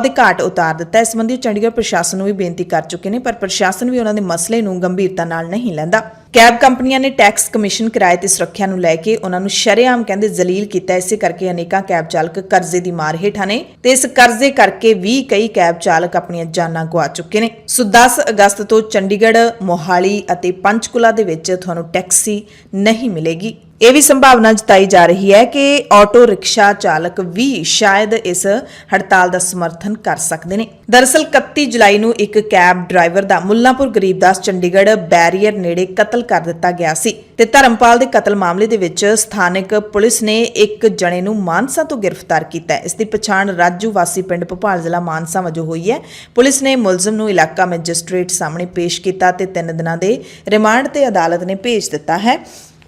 ਦੇ ਘਾਟ ਉਤਾਰ ਦਿੱਤਾ। ਇਸ ਸੰਬੰਧੀ ਚੰਡੀਗੜ੍ਹ ਪ੍ਰਸ਼ਾਸਨ ਨੂੰ ਵੀ ਬੇਨਤੀ ਕਰ ਚੁੱਕੇ ਨੇ, ਪਰ ਪ੍ਰਸ਼ਾਸਨ ਵੀ ਉਹਨਾਂ ਦੇ ਮਸਲੇ ਨੂੰ ਗੰਭੀਰਤਾ ਨਾਲ ਨਹੀਂ ਲੈਂਦਾ। ਕੈਬ ਕੰਪਨੀਆਂ ਨੇ ਟੈਕਸ ਕਮਿਸ਼ਨ, ਕਿਰਾਏ ਤੇ ਸੁਰੱਖਿਆ ਨੂੰ ਲੈ ਕੇ ਉਹਨਾਂ ਨੂੰ ਸ਼ਰੇਆਮ ਕਹਿੰਦੇ ਜ਼ਲੀਲ ਕੀਤਾ। ਇਸੇ ਕਰਕੇ ਅਨੇਕਾਂ ਕੈਬ ਚਾਲਕ ਕਰਜ਼ੇ ਦੀ ਮਾਰ ਹੇਠਾਂ ਨੇ ਤੇ ਇਸ ਕਰਜ਼ੇ ਕਰਕੇ ਵੀ ਕਈ ਕੈਬ ਚਾਲਕ ਆਪਣੀਆਂ ਜਾਨਾਂ ਗਵਾ ਚੁੱਕੇ ਨੇ। ਸੋ 10 ਅਗਸਤ ਤੋਂ ਚੰਡੀਗੜ੍ਹ, ਮੋਹਾਲੀ ਅਤੇ ਪੰਚਕੁਲਾ ਦੇ ਵਿੱਚ ਤੁਹਾਨੂੰ ਟੈਕਸੀ ਨਹੀਂ ਮਿਲੇਗੀ। ਇਹ ਵੀ ਸੰਭਾਵਨਾ ਜਤਾਈ ਜਾ ਰਹੀ ਹੈ ਕਿ ਆਟੋ ਰਿਕਸ਼ਾ ਚਾਲਕ ਵੀ ਸ਼ਾਇਦ ਇਸ ਹੜਤਾਲ ਦਾ ਸਮਰਥਨ ਕਰ ਸਕਦੇ ਨੇ। ਦਰਅਸਲ 31 ਜੁਲਾਈ ਨੂੰ ਇੱਕ ਕੈਬ ਡਰਾਈਵਰ ਦਾ ਮੁੱਲਾਂਪੁਰ ਗਰੀਬਦਾਸ ਚੰਡੀਗੜ੍ਹ ਬੈਰੀਅਰ ਨੇੜੇ ਕਤਲ ਕਰ ਦਿੱਤਾ ਗਿਆ ਸੀ ਤੇ ਧਰਮਪਾਲ ਦੇ ਕਤਲ ਮਾਮਲੇ ਦੇ ਵਿੱਚ ਸਥਾਨਕ ਪੁਲਿਸ ਨੇ ਇੱਕ ਜਣੇ ਨੂੰ ਮਾਨਸਾ ਤੋਂ ਗ੍ਰਿਫਤਾਰ ਕੀਤਾ ਹੈ। ਇਸ ਦੀ ਪਛਾਣ ਰਾਜੂ ਵਾਸੀ ਪਿੰਡ ਭੋਪਾਲ ਜ਼ਿਲ੍ਹਾ ਮਾਨਸਾ ਵਜੋਂ ਹੋਈ ਹੈ। ਪੁਲਿਸ ਨੇ ਮੁਲਜ਼ਮ ਨੂੰ ਇਲਾਕਾ ਮੈਜਿਸਟ੍ਰੇਟ ਸਾਹਮਣੇ ਪੇਸ਼ ਕੀਤਾ ਤੇ 3 ਦਿਨਾਂ ਦੇ ਰਿਮਾਂਡ ਤੇ ਅਦਾਲਤ ਨੇ ਭੇਜ ਦਿੱਤਾ ਹੈ।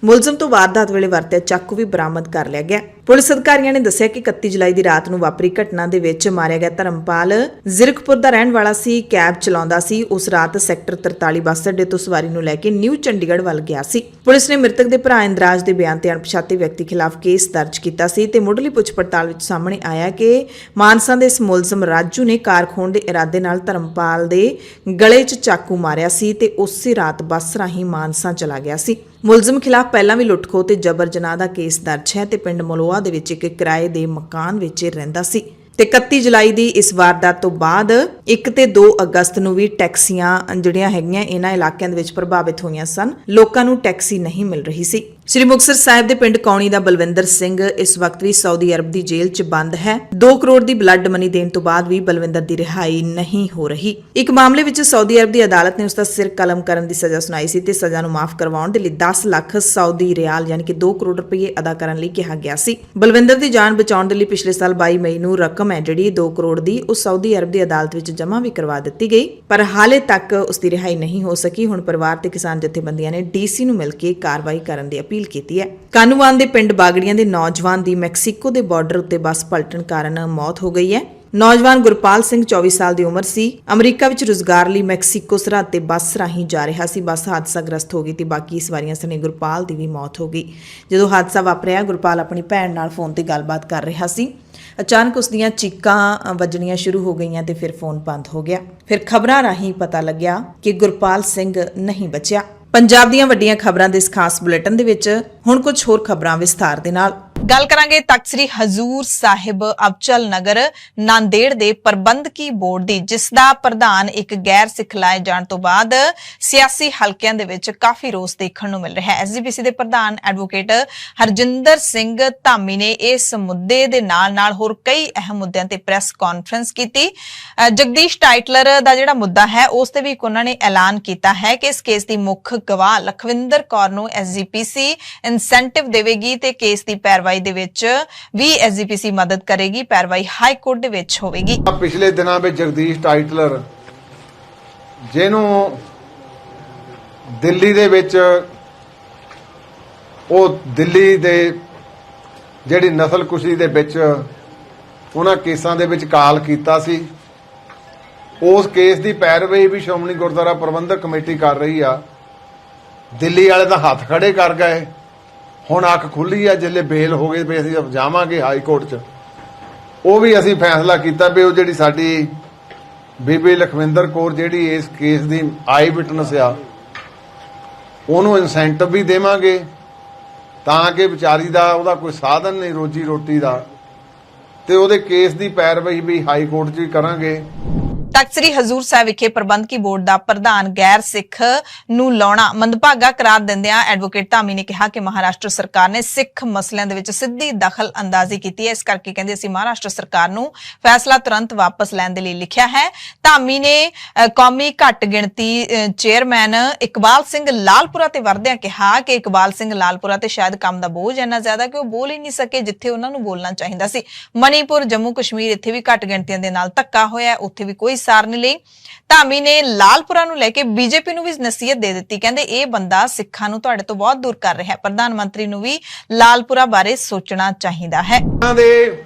ਮੁਲਜ਼ਮ ਤੋਂ ਵਾਰਦਾਤ ਵੇਲੇ ਵਰਤਿਆ ਚਾਕੂ ਵੀ ਬਰਾਮਦ ਕਰ ਲਿਆ ਗਿਆ। ਪੁਲਿਸ ਅਧਿਕਾਰੀਆਂ ਨੇ ਦੱਸਿਆ ਕਿ 31 ਜੁਲਾਈ ਦੀ ਰਾਤ ਨੂੰ ਵਾਪਰੀ ਘਟਨਾ ਦੇ ਵਿੱਚ ਮਾਰਿਆ ਗਿਆ ਧਰਮਪਾਲ ਜ਼ਿਰਕਪੁਰ ਦਾ ਰਹਿਣ ਵਾਲਾ ਸੀ, ਕੈਬ ਚਲਾਉਂਦਾ ਸੀ। ਉਸ ਰਾਤ ਸੈਕਟਰ 43 ਬੱਸ ਅੱਡੇ ਤੋਂ ਸਵਾਰੀ ਨੂੰ ਲੈ ਕੇ ਨਿਊ ਚੰਡੀਗੜ੍ਹ ਵੱਲ ਗਿਆ ਸੀ। ਪੁਲਿਸ ਨੇ ਮ੍ਰਿਤਕ ਦੇ ਭਰਾ ਇੰਦਰਾਜ ਦੇ ਬਿਆਨ ਤੇ ਅਣਪਛਾਤੇ ਵਿਅਕਤੀ ਖਿਲਾਫ ਕੇਸ ਦਰਜ ਕੀਤਾ ਸੀ ਤੇ ਮੁੱਢਲੀ ਪੁੱਛ ਪੜਤਾਲ ਵਿੱਚ ਸਾਹਮਣੇ ਆਇਆ ਕਿ ਮਾਨਸਾ ਦੇ ਇਸ ਮੁਲਜ਼ਮ ਰਾਜੂ ਨੇ ਕਾਰ ਖੋਹਣ ਦੇ ਇਰਾਦੇ ਨਾਲ ਧਰਮਪਾਲ ਦੇ ਗਲੇ 'ਚ ਚਾਕੂ ਮਾਰਿਆ ਸੀ ਤੇ ਉਸੇ ਰਾਤ ਬੱਸ ਰਾਹੀਂ ਮਾਨਸਾ ਚਲਾ ਗਿਆ ਸੀ। ਮੁਲਜ਼ਮ ਖਿਲਾਫ ਪਹਿਲਾਂ ਵੀ ਲੁੱਟ-ਖੋਹ ਤੇ ਜਬਰ ਜਨਾਹ ਦਾ ਕੇਸ ਦਰਜ ਹੈ ਤੇ ਪਿੰਡ ਮਲੋਆ ਦੇ ਵਿੱਚ ਇੱਕ ਕਿਰਾਏ ਦੇ ਮਕਾਨ ਵਿੱਚ ਰਹਿੰਦਾ ਸੀ ਤੇ 31 ਜੁਲਾਈ ਦੀ ਇਸ ਵਾਰਦਾਤ ਤੋਂ ਬਾਅਦ 1 ਤੇ 2 ਅਗਸਤ ਨੂੰ ਵੀ ਟੈਕਸੀਆਂ ਜਿਹੜੀਆਂ ਹੈਗੀਆਂ ਇਹਨਾਂ ਇਲਾਕਿਆਂ ਦੇ ਵਿੱਚ ਪ੍ਰਭਾਵਿਤ ਹੋਈਆਂ ਸਨ। ਲੋਕਾਂ ਨੂੰ ਟੈਕਸੀ ਨਹੀਂ ਮਿਲ ਰਹੀ ਸੀ। ਸ੍ਰੀ ਮੁਕਤਸਰ ਸਾਹਿਬ ਦੇ ਪਿੰਡ ਕੌਣੀ ਦਾ ਬਲਵਿੰਦਰ ਸਿੰਘ ਇਸ ਵਕਤ ਵੀ ਸਾਊਦੀ ਅਰਬ ਦੀ ਜੇਲ੍ਹ 'ਚ ਬੰਦ ਹੈ। 2 ਕਰੋੜ ਦੀ ਬਲੱਡ ਮਨੀ ਦੇਣ ਤੋਂ ਬਾਅਦ ਵੀ ਬਲਵਿੰਦਰ ਦੀ ਰਿਹਾਈ ਨਹੀਂ ਹੋ ਰਹੀ। ਇੱਕ ਮਾਮਲੇ ਵਿੱਚ ਸਾਊਦੀ ਅਰਬ ਦੀ ਅਦਾਲਤ ਨੇ ਉਸ ਦਾ ਸਿਰ ਕਲਮ ਕਰਨ ਦੀ ਸਜ਼ਾ ਸੁਣਾਈ ਸੀ ਤੇ ਸਜ਼ਾ ਨੂੰ ਮਾਫ ਕਰਵਾਉਣ ਦੇ ਲਈ 10 ਲੱਖ ਸਾਊਦੀ ਰਿਆਲ ਯਾਨੀ ਕਿ 2 ਕਰੋੜ ਰੁਪਏ ਅਦਾ ਕਰਨ ਲਈ ਕਿਹਾ ਗਿਆ ਸੀ। ਬਲਵਿੰਦਰ ਦੀ ਜਾਨ ਬਚਾਉਣ ਦੇ ਲਈ ਪਿਛਲੇ ਸਾਲ 22 ਮਈ ਨੂੰ ਰਕਮ ਹੈ ਜਿਹੜੀ 2 ਕਰੋੜ ਦੀ ਉਹ ਸਾਊਦੀ ਅਰਬ ਦੀ ਅਦਾਲਤ ਵਿੱਚ ਜਮ੍ਹਾਂ ਵੀ ਕਰਵਾ ਦਿੱਤੀ ਗਈ, ਪਰ ਹਾਲੇ ਤੱਕ ਉਸ ਦੀ ਰਿਹਾਈ ਨਹੀਂ ਹੋ ਸਕੀ। ਹੁਣ ਪਰਿਵਾਰ ਤੇ ਕਿਸਾਨ ਜਥੇਬੰਦੀਆਂ ਨੇ ਡੀਸੀ ਨੂੰ ਮਿਲ ਕੇ ਕਾਰਵਾਈ ਕਰਨ ਦੀ ਅਪੀਲ ਕੀਤੀ ਹੈ। ਕਾਨੂੰਵਾਨ ਦੇ ਪਿੰਡ ਬਾਗੜੀਆਂ ਦੇ ਨੌਜਵਾਨ ਦੀ ਮੈਕਸੀਕੋ ਦੇ ਬਾਰਡਰ ਉੱਤੇ ਬੱਸ ਪਲਟਣ ਕਾਰਨ ਮੌਤ ਹੋ ਗਈ ਹੈ। ਨੌਜਵਾਨ ਗੁਰਪਾਲ ਸਿੰਘ 24 ਸਾਲ ਦੀ ਉਮਰ ਸੀ। ਅਮਰੀਕਾ ਵਿੱਚ ਰੁਜ਼ਗਾਰ ਲਈ ਮੈਕਸੀਕੋ ਸਰਹੱਦ ਤੇ ਬੱਸ ਰਾਹੀਂ ਜਾ ਰਿਹਾ ਸੀ। ਬੱਸ ਹਾਦਸਾਗ੍ਰਸਤ ਹੋ ਗਈ ਤੇ ਬਾਕੀ ਸਵਾਰੀਆਂ ਸਣੇ ਗੁਰਪਾਲ ਦੀ ਵੀ ਮੌਤ ਹੋ ਗਈ। ਜਦੋਂ ਹਾਦਸਾ ਵਾਪਰਿਆ, ਗੁਰਪਾਲ ਆਪਣੀ ਭੈਣ ਨਾਲ ਫੋਨ ਤੇ ਗੱਲਬਾਤ ਕਰ ਰਿਹਾ ਸੀ। ਅਚਾਨਕ ਉਸ ਦੀਆਂ ਚੀਕਾਂ ਵੱਜਣੀਆਂ ਸ਼ੁਰੂ ਹੋ ਗਈਆਂ ਤੇ ਫਿਰ ਫੋਨ ਬੰਦ ਹੋ ਗਿਆ। ਫਿਰ ਖਬਰਾਂ ਰਾਹੀਂ ਪਤਾ ਲੱਗਿਆ ਕਿ ਗੁਰਪਾਲ ਸਿੰਘ ਨਹੀਂ ਬਚਿਆ। ਪੰਜਾਬ ਦੀਆਂ ਵੱਡੀਆਂ ਖਬਰਾਂ ਦੇ ਇਸ ਖਾਸ ਬੁਲੇਟਿਨ ਦੇ ਵਿੱਚ ਹੁਣ ਕੁਝ ਹੋਰ ਖਬਰਾਂ ਵਿਸਥਾਰ ਦੇ ਨਾਲ ਗੱਲ ਕਰਾਂਗੇ। ਤਖਤ ਸ੍ਰੀ ਹਜ਼ੂਰ ਸਾਹਿਬ ਅਬਚਲ ਨਗਰ ਨਾਂਦੇੜ ਦੇ ਪ੍ਰਬੰਧਕੀ ਬੋਰਡ ਦੀ, ਜਿਸ ਦਾ ਪ੍ਰਧਾਨ ਇੱਕ ਗੈਰ ਸਿੱਖ ਲਾਏ ਜਾਣ ਤੋਂ ਬਾਅਦ ਸਿਆਸੀ ਹਲਕਿਆਂ ਦੇ ਵਿੱਚ ਕਾਫੀ ਰੋਸ ਦੇਖਣ ਨੂੰ ਮਿਲ ਰਿਹਾ ਹੈ। ਐਸਜੀਪੀਸੀ ਦੇ ਪ੍ਰਧਾਨ ਐਡਵੋਕੇਟ ਹਰਜਿੰਦਰ ਸਿੰਘ ਧਾਮੀ ਨੇ ਇਸ ਮੁੱਦੇ ਦੇ ਨਾਲ ਹੋਰ ਕਈ ਅਹਿਮ ਮੁੱਦਿਆਂ ਤੇ ਪ੍ਰੈਸ ਕਾਨਫਰੰਸ ਕੀਤੀ। ਜਗਦੀਸ਼ ਟਾਈਟਲਰ ਦਾ ਜਿਹੜਾ ਮੁੱਦਾ ਹੈ ਉਸ ਤੇ ਵੀ ਉਹਨਾਂ ਨੇ ਐਲਾਨ ਕੀਤਾ ਹੈ ਕਿ ਇਸ ਕੇਸ ਦੀ ਮੁੱਖ ਗਵਾਹ ਲਖਵਿੰਦਰ ਕੌਰ ਨੂੰ ਐਸਜੀਪੀਸੀ ਇਨਸੈਂਟਿਵ ਦੇਵੇਗੀ ਤੇ ਕੇਸ ਦੀ ਪੈਰਵਾਈ ਦੇ ਵਿੱਚ ਵੀ ਐਸਜੀਪੀਸੀ ਮਦਦ ਕਰੇਗੀ। ਪੈਰਵਾਈ ਹਾਈ ਕੋਰਟ ਦੇ ਵਿੱਚ ਹੋਵੇਗੀ। ਪਿਛਲੇ ਦਿਨਾਂ ਵਿੱਚ ਜਗਦੀਸ਼ ਟਾਈਟਲਰ, ਜਿਹਨੂੰ ਦਿੱਲੀ ਦੇ ਵਿੱਚ ਉਹ ਦਿੱਲੀ ਦੇ ਜਿਹੜੀ ਨਸਲਕੁਸ਼ੀ ਦੇ ਵਿੱਚ ਉਹਨਾਂ ਕੇਸਾਂ ਦੇ ਵਿੱਚ ਕਾਲ ਕੀਤਾ ਸੀ, ਉਸ ਕੇਸ ਦੀ ਪੈਰਵਾਈ ਵੀ ਸ਼੍ਰੋਮਣੀ ਗੁਰਦੁਆਰਾ ਪ੍ਰਬੰਧਕ ਕਮੇਟੀ ਕਰ ਰਹੀ ਆ। ਦਿੱਲੀ ਵਾਲੇ ਤਾਂ ਹੱਥ ਖੜੇ ਕਰ ਗਏ। ਹੁਣ ਅੱਖ ਖੁੱਲੀ ਆ, ਜਿੱਲੇ ਬੇਲ ਹੋ ਗਏ ਵੀ ਅਸੀਂ ਜਾਵਾਂਗੇ ਹਾਈ ਕੋਰਟ 'ਚ। ਉਹ ਵੀ ਅਸੀਂ ਫੈਸਲਾ ਕੀਤਾ ਵੀ ਉਹ ਜਿਹੜੀ ਸਾਡੀ ਬੀਬੀ ਲਖਵਿੰਦਰ ਕੌਰ ਜਿਹੜੀ ਇਸ ਕੇਸ ਦੀ ਆਈ ਵਿਟਨੈਸ ਆ, ਉਹਨੂੰ ਇਨਸੈਂਟਿਵ ਵੀ ਦੇਵਾਂਗੇ ਤਾਂ ਕਿ ਵਿਚਾਰੀ ਦਾ ਉਹਦਾ ਕੋਈ ਸਾਧਨ ਨਹੀਂ ਰੋਜੀ ਰੋਟੀ ਦਾ, ਤੇ ਉਹਦੇ ਕੇਸ ਦੀ ਪੈਰਵਾਈ ਵੀ ਹਾਈ ਕੋਰਟ 'ਚ ਹੀ ਕਰਾਂਗੇ। ਤਖਤ ਸ੍ਰੀ ਹਜ਼ੂਰ ਸਾਹਿਬ ਵਿਖੇ ਪ੍ਰਬੰਧਕੀ ਬੋਰਡ ਦਾ ਪ੍ਰਧਾਨ ਗੈਰ ਸਿੱਖ ਨੂੰ ਲਾਉਣਾ ਮੰਦਭਾਗਾ ਕਰਾਰ ਦਿੰਦਿਆਂ ਐਡਵੋਕੇਟ ਧਾਮੀ ਨੇ ਕਿਹਾ ਕਿ ਮਹਾਰਾਸ਼ਟਰ ਸਰਕਾਰ ਨੇ ਸਿੱਖ ਮਸਲਿਆਂ ਦੇ ਵਿੱਚ ਸਿੱਧੀ ਦਖਲ ਅੰਦਾਜ਼ੀ ਕੀਤੀ ਹੈ। ਇਸ ਕਰਕੇ ਕਹਿੰਦੇ ਅਸੀਂ ਮਹਾਰਾਸ਼ਟਰ ਸਰਕਾਰ ਨੂੰ ਫੈਸਲਾ ਤੁਰੰਤ ਵਾਪਸ ਲੈਣ ਦੇ ਲਈ ਲਿਖਿਆ ਹੈ। ਧਾਮੀ ਨੇ ਕੌਮੀ ਘੱਟ ਗਿਣਤੀ ਚੇਅਰਮੈਨ ਇਕਬਾਲ ਸਿੰਘ ਲਾਲਪੁਰਾ ਤੇ ਵਰਦਿਆਂ ਕਿਹਾ ਕਿ ਇਕਬਾਲ ਸਿੰਘ ਲਾਲਪੁਰਾ ਤੇ ਸ਼ਾਇਦ ਕੰਮ ਦਾ ਬੋਝ ਇੰਨਾ ਜ਼ਿਆਦਾ ਕਿ ਉਹ ਬੋਲ ਹੀ ਨਹੀਂ ਸਕੇ ਜਿੱਥੇ ਉਹਨਾਂ ਨੂੰ ਬੋਲਣਾ ਚਾਹੀਦਾ ਸੀ। ਮਣੀਪੁਰ, ਜੰਮੂ ਕਸ਼ਮੀਰ, ਇੱਥੇ ਵੀ ਘੱਟ ਗਿਣਤੀਆਂ ਦੇ ਨਾਲ ਧੱਕਾ ਹੋਇਆ, ਉੱਥੇ ਵੀ ਕੋਈ ਸਾਰ ਨਹੀਂ ਲਈ। ਧਾਮੀ ਨੇ ਲਾਲਪੁਰਾ ਨੂੰ ਲੈ ਕੇ ਬੀਜੇਪੀ ਨੂੰ ਵੀ ਨਸੀਹਤ ਦੇ ਦਿੱਤੀ। ਕਹਿੰਦੇ ਇਹ ਬੰਦਾ ਸਿੱਖਾਂ ਨੂੰ ਤੁਹਾਡੇ ਤੋਂ ਬਹੁਤ ਦੂਰ ਕਰ ਰਿਹਾ ਹੈ। ਪ੍ਰਧਾਨ ਮੰਤਰੀ ਨੂੰ ਵੀ ਲਾਲਪੁਰਾ ਬਾਰੇ ਸੋਚਣਾ ਚਾਹੀਦਾ ਹੈ। ਸਿੱਖਾਂ ਦੇ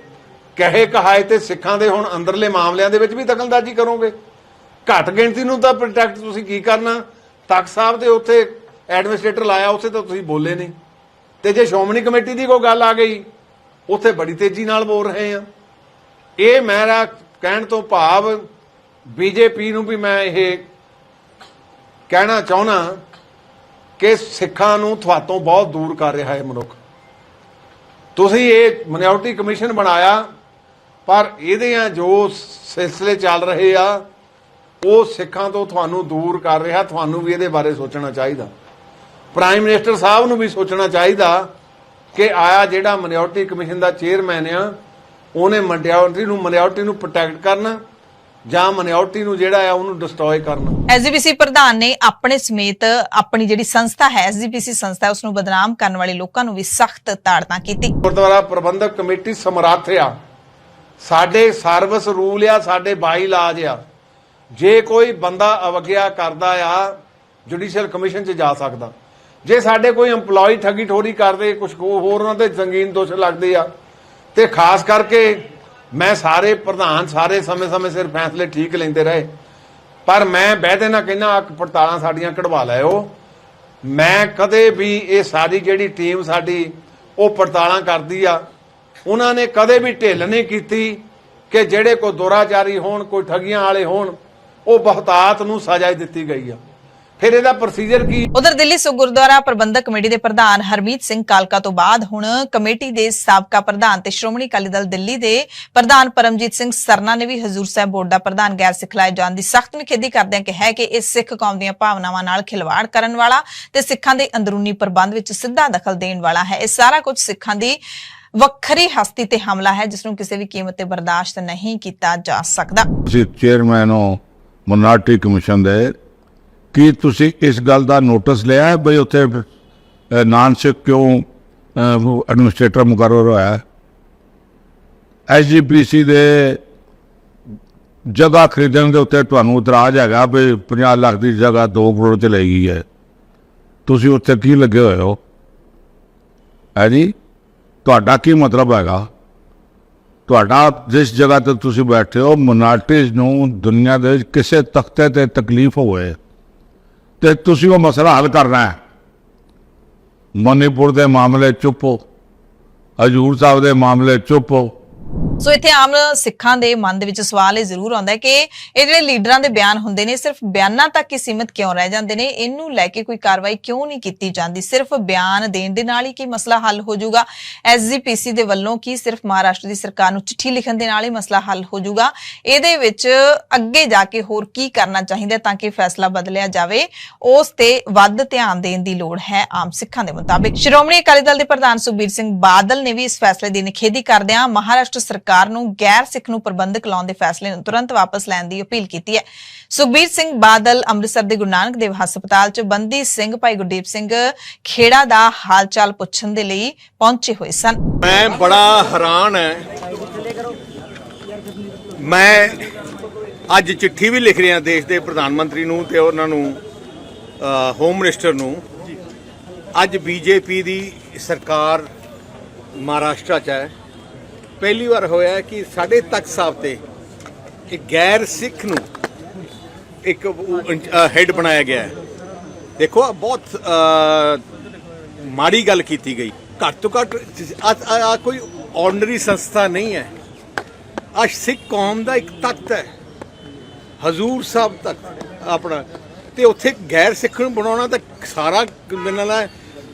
ਕਹੇ ਕਹਾਏ ਤੇ ਸਿੱਖਾਂ ਦੇ ਹੁਣ ਅੰਦਰਲੇ ਮਾਮਲਿਆਂ ਦੇ ਵਿੱਚ ਵੀ ਦਖਲਅੰਦਾਜ਼ੀ ਕਰੋਗੇ। ਘੱਟ ਗਿਣਤੀ ਨੂੰ ਤਾਂ ਪ੍ਰੋਟੈਕਟ ਤੁਸੀਂ ਕੀ ਕਰਨਾ? ਤਖਤ ਸਾਹਿਬ ਦੇ ਉੱਥੇ ਐਡਮਿਨਿਸਟ੍ਰੇਟਰ ਲਾਇਆ, ਉੱਥੇ ਤਾਂ ਤੁਸੀਂ ਬੋਲੇ ਨਹੀਂ, ਤੇ ਜੇ ਸ਼੍ਰੋਮਣੀ ਕਮੇਟੀ ਦੀ ਕੋਈ ਗੱਲ ਆ ਗਈ ਉੱਥੇ ਬੜੀ ਤੇਜ਼ੀ ਨਾਲ ਬੋਲ ਰਹੇ ਆ। ਇਹ ਮੇਰਾ ਕਹਿਣ ਤੋਂ ਭਾਵ ਬੀਜੇਪੀ ਨੂੰ ਵੀ ਮੈਂ ਇਹ ਕਹਿਣਾ ਚਾਹੁੰਦਾ ਕਿ ਸਿੱਖਾਂ ਨੂੰ ਤੁਹਾਤੋਂ ਬਹੁਤ ਦੂਰ ਕਰ ਰਿਹਾ ਹੈ ਮਨੁੱਖ। ਤੁਸੀਂ ਇਹ ਮਾਈਨੋਰਟੀ ਕਮਿਸ਼ਨ ਬਣਾਇਆ, ਪਰ ਇਹਦੇ ਜੋ ਸਿਲਸਿਲੇ ਚੱਲ ਰਹੇ ਆ ਉਹ ਸਿੱਖਾਂ ਤੋਂ ਤੁਹਾਨੂੰ ਦੂਰ ਕਰ ਰਿਹਾ। ਤੁਹਾਨੂੰ ਵੀ ਇਹਦੇ ਬਾਰੇ ਸੋਚਣਾ ਚਾਹੀਦਾ। ਪ੍ਰਾਈਮ ਮਿਨਿਸਟਰ ਸਾਹਿਬ ਨੂੰ ਵੀ ਸੋਚਣਾ ਚਾਹੀਦਾ ਕਿ ਆਇਆ ਜਿਹੜਾ ਮਿਨੋਰਟੀ ਕਮਿਸ਼ਨ ਦਾ ਚੇਅਰਮੈਨ ਆ ਉਹਨੇ ਮਿਨੋਰਟੀ ਨੂੰ ਪ੍ਰੋਟੈਕਟ ਕਰਨਾ ਜਾਂ ਮਿਨੋਰਟੀ ਨੂੰ ਜਿਹੜਾ ਆ ਉਹਨੂੰ ਡਿਸਟਰੋਏ ਕਰਨਾ। ਐਸਜੀਪੀਸੀ ਪ੍ਰਧਾਨ ਨੇ ਆਪਣੇ ਸਮੇਤ ਆਪਣੀ ਜਿਹੜੀ ਸੰਸਥਾ ਹੈ ਐਸਜੀਪੀਸੀ ਸੰਸਥਾ ਉਸ ਨੂੰ ਬਦਨਾਮ ਕਰਨ ਵਾਲੇ ਲੋਕਾਂ ਨੂੰ ਵੀ ਸਖਤ ਤਾੜਨਾ ਕੀਤੀ। ਗੁਰਦੁਆਰਾ ਪ੍ਰਬੰਧਕ ਕਮੇਟੀ ਸਮਰੱਥ ਆ, ਸਾਡੇ ਸਰਵਿਸ ਰੂਲ ਆ, ਸਾਡੇ ਬਾਈ ਲਾਜ ਆ। ਜੇ ਕੋਈ ਬੰਦਾ ਅਵਗਿਆ ਕਰਦਾ ਆ ਜੁਡੀਸ਼ੀਅਲ ਕਮਿਸ਼ਨ 'ਚ ਜਾ ਸਕਦਾ। ਜੇ ਸਾਡੇ ਕੋਈ EMPLOYE ਠੱਗੀ ਠੋਰੀ ਕਰਦੇ, ਕੁਝ ਹੋਰ ਉਹਨਾਂ ਤੇ ਸੰਗੀਨ ਦੋਸ਼ ਲੱਗਦੇ ਆ, ਤੇ ਖਾਸ ਕਰਕੇ ਮੈਂ ਸਾਰੇ ਪ੍ਰਧਾਨ ਸਾਰੇ ਸਮੇਂ ਸਿਰ ਫੈਸਲੇ ਠੀਕ ਲੈਂਦੇ ਰਹੇ, ਪਰ ਮੈਂ ਬਹਿਦੇ ਨਾ ਕਹਿੰਦਾ ਪੜਤਾਲਾਂ ਸਾਡੀਆਂ ਕਢਵਾ ਲਿਓ। ਮੈਂ ਕਦੇ ਵੀ ਇਹ ਸਾਰੀ ਜਿਹੜੀ ਟੀਮ ਸਾਡੀ ਉਹ ਪੜਤਾਲਾਂ ਕਰਦੀ ਆ, ਉਹਨਾਂ ਨੇ ਕਦੇ ਵੀ ਢਿੱਲ ਨਹੀਂ ਕੀਤੀ ਕਿ ਜਿਹੜੇ ਕੋਈ ਦੁਰਾਚਾਰੀ ਹੋਣ, ਕੋਈ ਠੱਗੀਆਂ ਵਾਲੇ ਹੋਣ, ਉਹ ਬਹੁਤਾਤ ਨੂੰ ਸਜ਼ਾ ਦਿੱਤੀ ਗਈ ਆ। ਫਿਰ ਇਹਦਾ ਪ੍ਰੋਸੀਜਰ ਕੀ? ਉਧਰ ਦਿੱਲੀ ਸਿੱਖ ਗੁਰਦੁਆਰਾ ਪ੍ਰਬੰਧਕ ਕਮੇਟੀ ਦੇ ਪ੍ਰਧਾਨ ਹਰਮੀਤ ਸਿੰਘ ਕਾਲਕਾ ਤੋਂ ਬਾਅਦ ਹੁਣ ਕਮੇਟੀ ਦੇ ਸਾਬਕਾ ਪ੍ਰਧਾਨ ਤੇ ਸ਼੍ਰੋਮਣੀ ਅਕਾਲੀ ਦਲ ਦਿੱਲੀ ਦੇ ਪ੍ਰਧਾਨ ਪਰਮਜੀਤ ਸਿੰਘ ਸਰਨਾ ਨੇ ਵੀ ਹਜ਼ੂਰ ਸਾਹਿਬ ਬੋਰਡ ਦਾ ਪ੍ਰਧਾਨ ਗੈਰ ਸਿਖਲਾਏ ਜਾਣ ਦੀ ਸਖਤ ਨਿਖੇਧੀ ਕਰਦਿਆਂ ਕਿਹਾ ਕਿ ਇਹ ਸਿੱਖ ਕੌਮ ਦੀਆਂ ਭਾਵਨਾਵਾਂ ਨਾਲ ਖਿਲਵਾੜ ਕਰਨ ਵਾਲਾ ਤੇ ਸਿੱਖਾਂ ਦੇ ਅੰਦਰੂਨੀ ਪ੍ਰਬੰਧ ਵਿੱਚ ਸਿੱਧਾ ਦਖਲ ਦੇਣ ਵਾਲਾ ਹੈ। ਇਹ ਸਾਰਾ ਕੁਝ ਸਿੱਖਾਂ ਦੀ ਵੱਖਰੀ ਹਸਤੀ ਤੇ ਹਮਲਾ ਹੈ ਜਿਸ ਨੂੰ ਕਿਸੇ ਵੀ ਕੀਮਤ ਤੇ ਬਰਦਾਸ਼ਤ ਨਹੀਂ ਕੀਤਾ ਜਾ ਸਕਦਾ। ਤੁਸੀਂ ਚੇਅਰਮੈਨ ਹੋ ਮਿਨੋਰਟੀ ਕਮਿਸ਼ਨ ਦੇ, ਕੀ ਤੁਸੀਂ ਇਸ ਗੱਲ ਦਾ ਨੋਟਿਸ ਲਿਆ ਹੈ ਬਈ ਉੱਥੇ ਨਾਨ ਸਿੱਖ ਕਿਉਂ ਐਡਮਿਨਿਸਟ੍ਰੇਟਰ ਮੁਕਰਰ ਹੋਇਆ? ਐਸਜੀਪੀਸੀ ਦੇ ਜਗ੍ਹਾ ਖਰੀਦਣ ਦੇ ਉੱਤੇ ਤੁਹਾਨੂੰ ਇਤਰਾਜ਼ ਹੈਗਾ ਵੀ 50 ਲੱਖ ਦੀ ਜਗ੍ਹਾ 2 ਕਰੋੜ 'ਚ ਲਈ ਗਈ ਹੈ, ਤੁਸੀਂ ਉੱਥੇ ਕੀ ਲੱਗੇ ਹੋਏ ਹੋ? ਹੈ ਜੀ, ਤੁਹਾਡਾ ਕੀ ਮਤਲਬ ਹੈਗਾ? ਤੁਹਾਡਾ ਜਿਸ ਜਗ੍ਹਾ ਤੇ ਤੁਸੀਂ ਬੈਠੇ ਹੋ, ਮਿਨੋਰਟੀਜ਼ ਨੂੰ ਦੁਨੀਆ ਦੇ ਕਿਸੇ ਤਖਤੇ ਤੇ ਤਕਲੀਫ ਹੋਵੇ ਤੇ ਤੁਸੀਂ ਉਹ ਮਸਲਾ ਹੱਲ ਕਰਨਾ ਹੈ। ਮਨੀਪੁਰ ਦੇ ਮਾਮਲੇ ਚੁੱਪ ਹੋ, ਹਜ਼ੂਰ ਸਾਹਿਬ ਦੇ ਮਾਮਲੇ ਚੁੱਪ ਹੋ। ਸੋ ਇੱਥੇ ਆਮ ਸਿੱਖਾਂ ਦੇ ਮਨ ਦੇ ਵਿੱਚ ਸਵਾਲ ਇਹ ਜ਼ਰੂਰ ਆਉਂਦਾ ਹੈ ਕਿ ਇਹ ਜਿਹੜੇ ਲੀਡਰਾਂ ਦੇ ਬਿਆਨ ਹੁੰਦੇ ਨੇ ਸਿਰਫ ਬਿਆਨਾਂ ਤੱਕ ਹੀ ਸੀਮਿਤ ਕਿਉਂ ਰਹਿ ਜਾਂਦੇ ਨੇ? ਇਹਨੂੰ ਲੈ ਕੇ ਕੋਈ ਕਾਰਵਾਈ ਕਿਉਂ ਨਹੀਂ ਕੀਤੀ ਜਾਂਦੀ? ਸਿਰਫ ਬਿਆਨ ਦੇਣ ਦੇ ਨਾਲ ਹੀ ਕੀ ਮਸਲਾ ਹੱਲ ਹੋ ਜਾਊਗਾ? ਐਸਜੀਪੀਸੀ ਦੇ ਵੱਲੋਂ ਕੀ ਸਿਰਫ ਮਹਾਰਾਸ਼ਟਰ ਦੀ ਸਰਕਾਰ ਨੂੰ ਚਿੱਠੀ ਲਿਖਣ ਦੇ ਨਾਲ ਹੀ ਮਸਲਾ ਹੱਲ ਹੋ ਜਾਊਗਾ? ਇਹਦੇ ਵਿੱਚ ਅੱਗੇ ਜਾ ਕੇ ਹੋਰ ਕੀ ਕਰਨਾ ਚਾਹੀਦਾ ਤਾਂ ਕਿ ਫੈਸਲਾ ਬਦਲਿਆ ਜਾਵੇ, ਉਸ ਤੇ ਵੱਧ ਧਿਆਨ ਦੇਣ ਦੀ ਲੋੜ ਹੈ ਆਮ ਸਿੱਖਾਂ ਦੇ ਮੁਤਾਬਿਕ। ਸ਼੍ਰੋਮਣੀ ਅਕਾਲੀ ਦਲ ਦੇ ਪ੍ਰਧਾਨ ਸੁਖਬੀਰ ਸਿੰਘ ਬਾਦਲ ਨੇ ਵੀ ਇਸ ਫੈਸਲੇ ਦੀ ਨਿਖੇਧੀ ਕਰਦਿਆਂ ਮਹਾਰਾਸ਼ਟਰ ਸਰਕਾਰ ਨੂੰ ਗੈਰ ਸਿੱਖ ਨੂੰ ਪ੍ਰਬੰਧਕ ਲਾਉਣ ਦੇ ਫੈਸਲੇ ਨੂੰ ਤੁਰੰਤ ਵਾਪਸ ਲੈਣ ਦੀ ਅਪੀਲ ਕੀਤੀ ਹੈ। ਸੁਖਬੀਰ ਬਾਦਲ ਅੰਮ੍ਰਿਤਸਰ ਦੇ ਗੁਰੂ ਨਾਨਕ ਦੇਵ ਹਸਪਤਾਲ 'ਚ ਬੰਦੀ ਸਿੰਘ ਭਾਈ ਗੁਰਦੀਪ ਸਿੰਘ ਖੇੜਾ ਦਾ ਹਾਲ ਚਾਲ ਪੁੱਛਣ ਦੇ ਲਈ ਪਹੁੰਚੇ ਹੋਏ ਸਨ। ਮੈਂ ਬੜਾ ਹੈਰਾਨ ਹੈ, ਮੈਂ ਅੱਜ ਚਿੱਠੀ ਵੀ ਲਿਖ ਰਿਹਾ ਦੇਸ਼ ਦੇ ਪ੍ਰਧਾਨ ਮੰਤਰੀ ਨੂੰ ਤੇ ਉਹਨਾਂ ਨੂੰ ਹੋਮ ਮਿਨਿਸਟਰ ਨੂੰ। ਅੱਜ ਬੀਜੇਪੀ ਦੀ ਸਰਕਾਰ ਮਹਾਰਾਸ਼ਟਰ 'ਚ ਹੈ। ਪਹਿਲੀ ਵਾਰ ਹੋਇਆ ਕਿ ਸਾਡੇ ਤਖਤ ਸਾਹਿਬ ਤੇ ਇੱਕ ਗੈਰ ਸਿੱਖ ਨੂੰ ਇੱਕ ਹੈਡ ਬਣਾਇਆ ਗਿਆ ਹੈ। ਦੇਖੋ ਬਹੁਤ ਮਾੜੀ ਗੱਲ ਕੀਤੀ ਗਈ। ਘੱਟ ਤੋਂ ਘੱਟ ਕੋਈ ਆਰਡੀਨਰੀ ਸੰਸਥਾ ਨਹੀਂ ਹੈ। ਅੱਜ ਸਿੱਖ ਕੌਮ ਦਾ ਇੱਕ ਤਖਤ ਹੈ, ਹਜ਼ੂਰ ਸਾਹਿਬ ਤਖਤ ਆਪਣਾ, ਤੇ ਉੱਥੇ ਗੈਰ ਸਿੱਖ ਨੂੰ ਬਣਾਉਣਾ ਤਾਂ ਸਾਰਾ ਮਿਲਣਾ,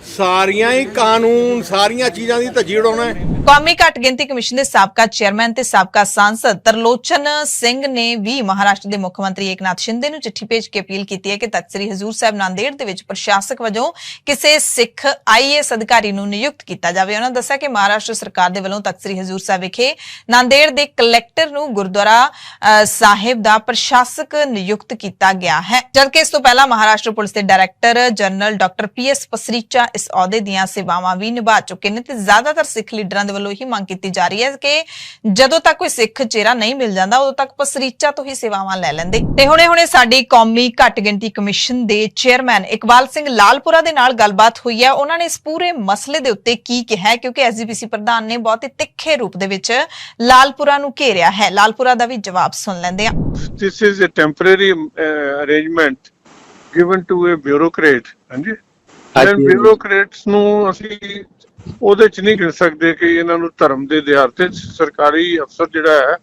ਸਾਰੀਆਂ ਹੀ ਕਾਨੂੰਨ ਸਾਰੀਆਂ ਚੀਜ਼ਾਂ ਦੀ ਧੱਜੀ ਉਡਾਉਣਾ ਹੈ। ਕੌਮੀ ਘੱਟ ਗਿਣਤੀ ਕਮਿਸ਼ਨ ਦੇ ਸਾਬਕਾ ਚੇਅਰਮੈਨ ਤੇ ਸਾਬਕਾ ਸਾਂਸਦ ਤਰਲੋਚਨ ਸਿੰਘ ਨੇ ਵੀ ਮਹਾਰਾਸ਼ਟਰ ਦੇ ਮੁੱਖ ਮੰਤਰੀ ਏਕਨਾਥ ਸ਼ਿੰਦੇ ਨੂੰ ਚਿੱਠੀ ਭੇਜ ਕੇ ਅਪੀਲ ਕੀਤੀ ਹੈ ਕਿ ਤਖਤ ਸ੍ਰੀ ਹਜ਼ੂਰ ਸਾਹਿਬ ਨਾਂਦੇੜ ਦੇ ਵਿੱਚ ਪ੍ਰਸ਼ਾਸਕ ਵਜੋਂ ਕਿਸੇ ਸਿੱਖ IAS ਅਧਿਕਾਰੀ ਨੂੰ ਨਿਯੁਕਤ ਕੀਤਾ ਜਾਵੇ। ਉਹਨਾਂ ਦੱਸਿਆ ਕਿ ਮਹਾਰਾਸ਼ਟਰ ਸਰਕਾਰ ਦੇ ਵੱਲੋਂ ਤਖਤ ਸ੍ਰੀ ਹਜ਼ੂਰ ਸਾਹਿਬ ਵਿਖੇ ਨਾਂਦੇੜ ਦੇ ਕਲੈਕਟਰ ਨੂੰ ਗੁਰਦੁਆਰਾ ਸਾਹਿਬ ਦਾ ਪ੍ਰਸ਼ਾਸਕ ਨਿਯੁਕਤ ਕੀਤਾ ਗਿਆ ਹੈ, ਜਦਕਿ ਇਸ ਤੋਂ ਪਹਿਲਾਂ ਮਹਾਰਾਸ਼ਟਰ ਪੁਲਿਸ ਦੇ director general doctor PS Pasricha ਇਸ ਅਹੁਦੇ ਦੀਆਂ ਸੇਵਾਵਾਂ ਵੀ ਨਿਭਾ ਚੁੱਕੇ ਨੇ ਤੇ ਜ਼ਿਆਦਾਤਰ ਸਿੱਖ ਲੀਡਰਾਂ ਦੇ ਵੱਲੋਂ ਹੀ ਮੰਗ ਕੀਤੀ ਜਾ ਰਹੀ ਹੈ ਕਿ ਜਦੋਂ ਤੱਕ ਕੋਈ ਸਿੱਖ ਚਿਹਰਾ ਨਹੀਂ ਮਿਲ ਜਾਂਦਾ ਉਦੋਂ ਤੱਕ ਪਸਰੀਚਾ ਤੋਂ ਹੀ ਸੇਵਾਵਾਂ ਲੈ ਲੈਂਦੇ। ਤੇ ਹੁਣੇ ਸਾਡੀ ਕੌਮੀ ਘੱਟ ਗਿਣਤੀ ਕਮਿਸ਼ਨ ਦੇ ਚੇਅਰਮੈਨ ਇਕਬਾਲ ਸਿੰਘ ਲਾਲਪੁਰਾ ਦੇ ਨਾਲ ਗੱਲਬਾਤ ਹੋਈ ਹੈ। ਉਹਨਾਂ ਨੇ ਇਸ ਪੂਰੇ ਮਸਲੇ ਦੇ ਉੱਤੇ ਕੀ ਕਿਹਾ, ਕਿਉਂਕਿ ਐਸਜੀਪੀਸੀ ਪ੍ਰਧਾਨ ਨੇ ਬਹੁਤ ਹੀ ਤਿੱਖੇ ਰੂਪ ਦੇ ਵਿੱਚ ਲਾਲਪੁਰਾ ਨੂੰ ਘੇਰਿਆ ਹੈ। ਲਾਲਪੁਰਾ ਦਾ ਵੀ ਜਵਾਬ ਸੁਣ ਲੈਂਦੇ ਆ। This is a temporary arrangement given to a bureaucrat, ਹਾਂਜੀ। ਬਿਊਰੋਕਰੇਟਸ ਨੂੰ ਅਸੀਂ ਉਹਦੇ ਚ ਨਹੀਂ ਗਿਣ ਸਕਦੇ ਕਿ ਇਹਨਾਂ ਨੂੰ ਧਰਮ ਦੇ ਆਧਾਰ ਤੇ ਸਰਕਾਰੀ ਅਫਸਰ ਜਿਹੜਾ ਹੈ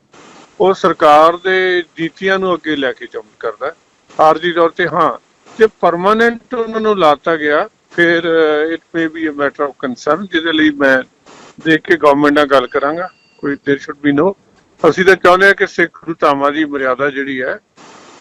ਉਹ ਸਰਕਾਰ ਦੇ ਨੀਤੀਆਂ ਨੂੰ ਅੱਗੇ ਲੈ ਕੇ ਕੰਮ ਕਰਦਾ ਹੈ। ਆਰਜੀ ਤੌਰ ਤੇ ਹਾਂ, ਜੇ ਪਰਮਾਨੈਂਟ ਉਹਨਾਂ ਨੂੰ ਲਾਤਾ ਗਿਆ ਫਿਰ it may be a matter of concern, ਜਿਹਦੇ ਲਈ ਮੈਂ ਦੇਖ ਕੇ ਗਵਰਨਮੈਂਟ ਨਾਲ ਗੱਲ ਕਰਾਂਗਾ। ਕੋਈ ਦੇਰ ਸ਼ੁਡ ਬੀ ਨੋ। ਅਸੀਂ ਤਾਂ ਚਾਹੁੰਦੇ ਹਾਂ ਕਿ ਸਿੱਖ ਗੁਰੂ ਧਾਮਾਂ ਦੀ ਮਰਿਆਦਾ ਜਿਹੜੀ ਹੈ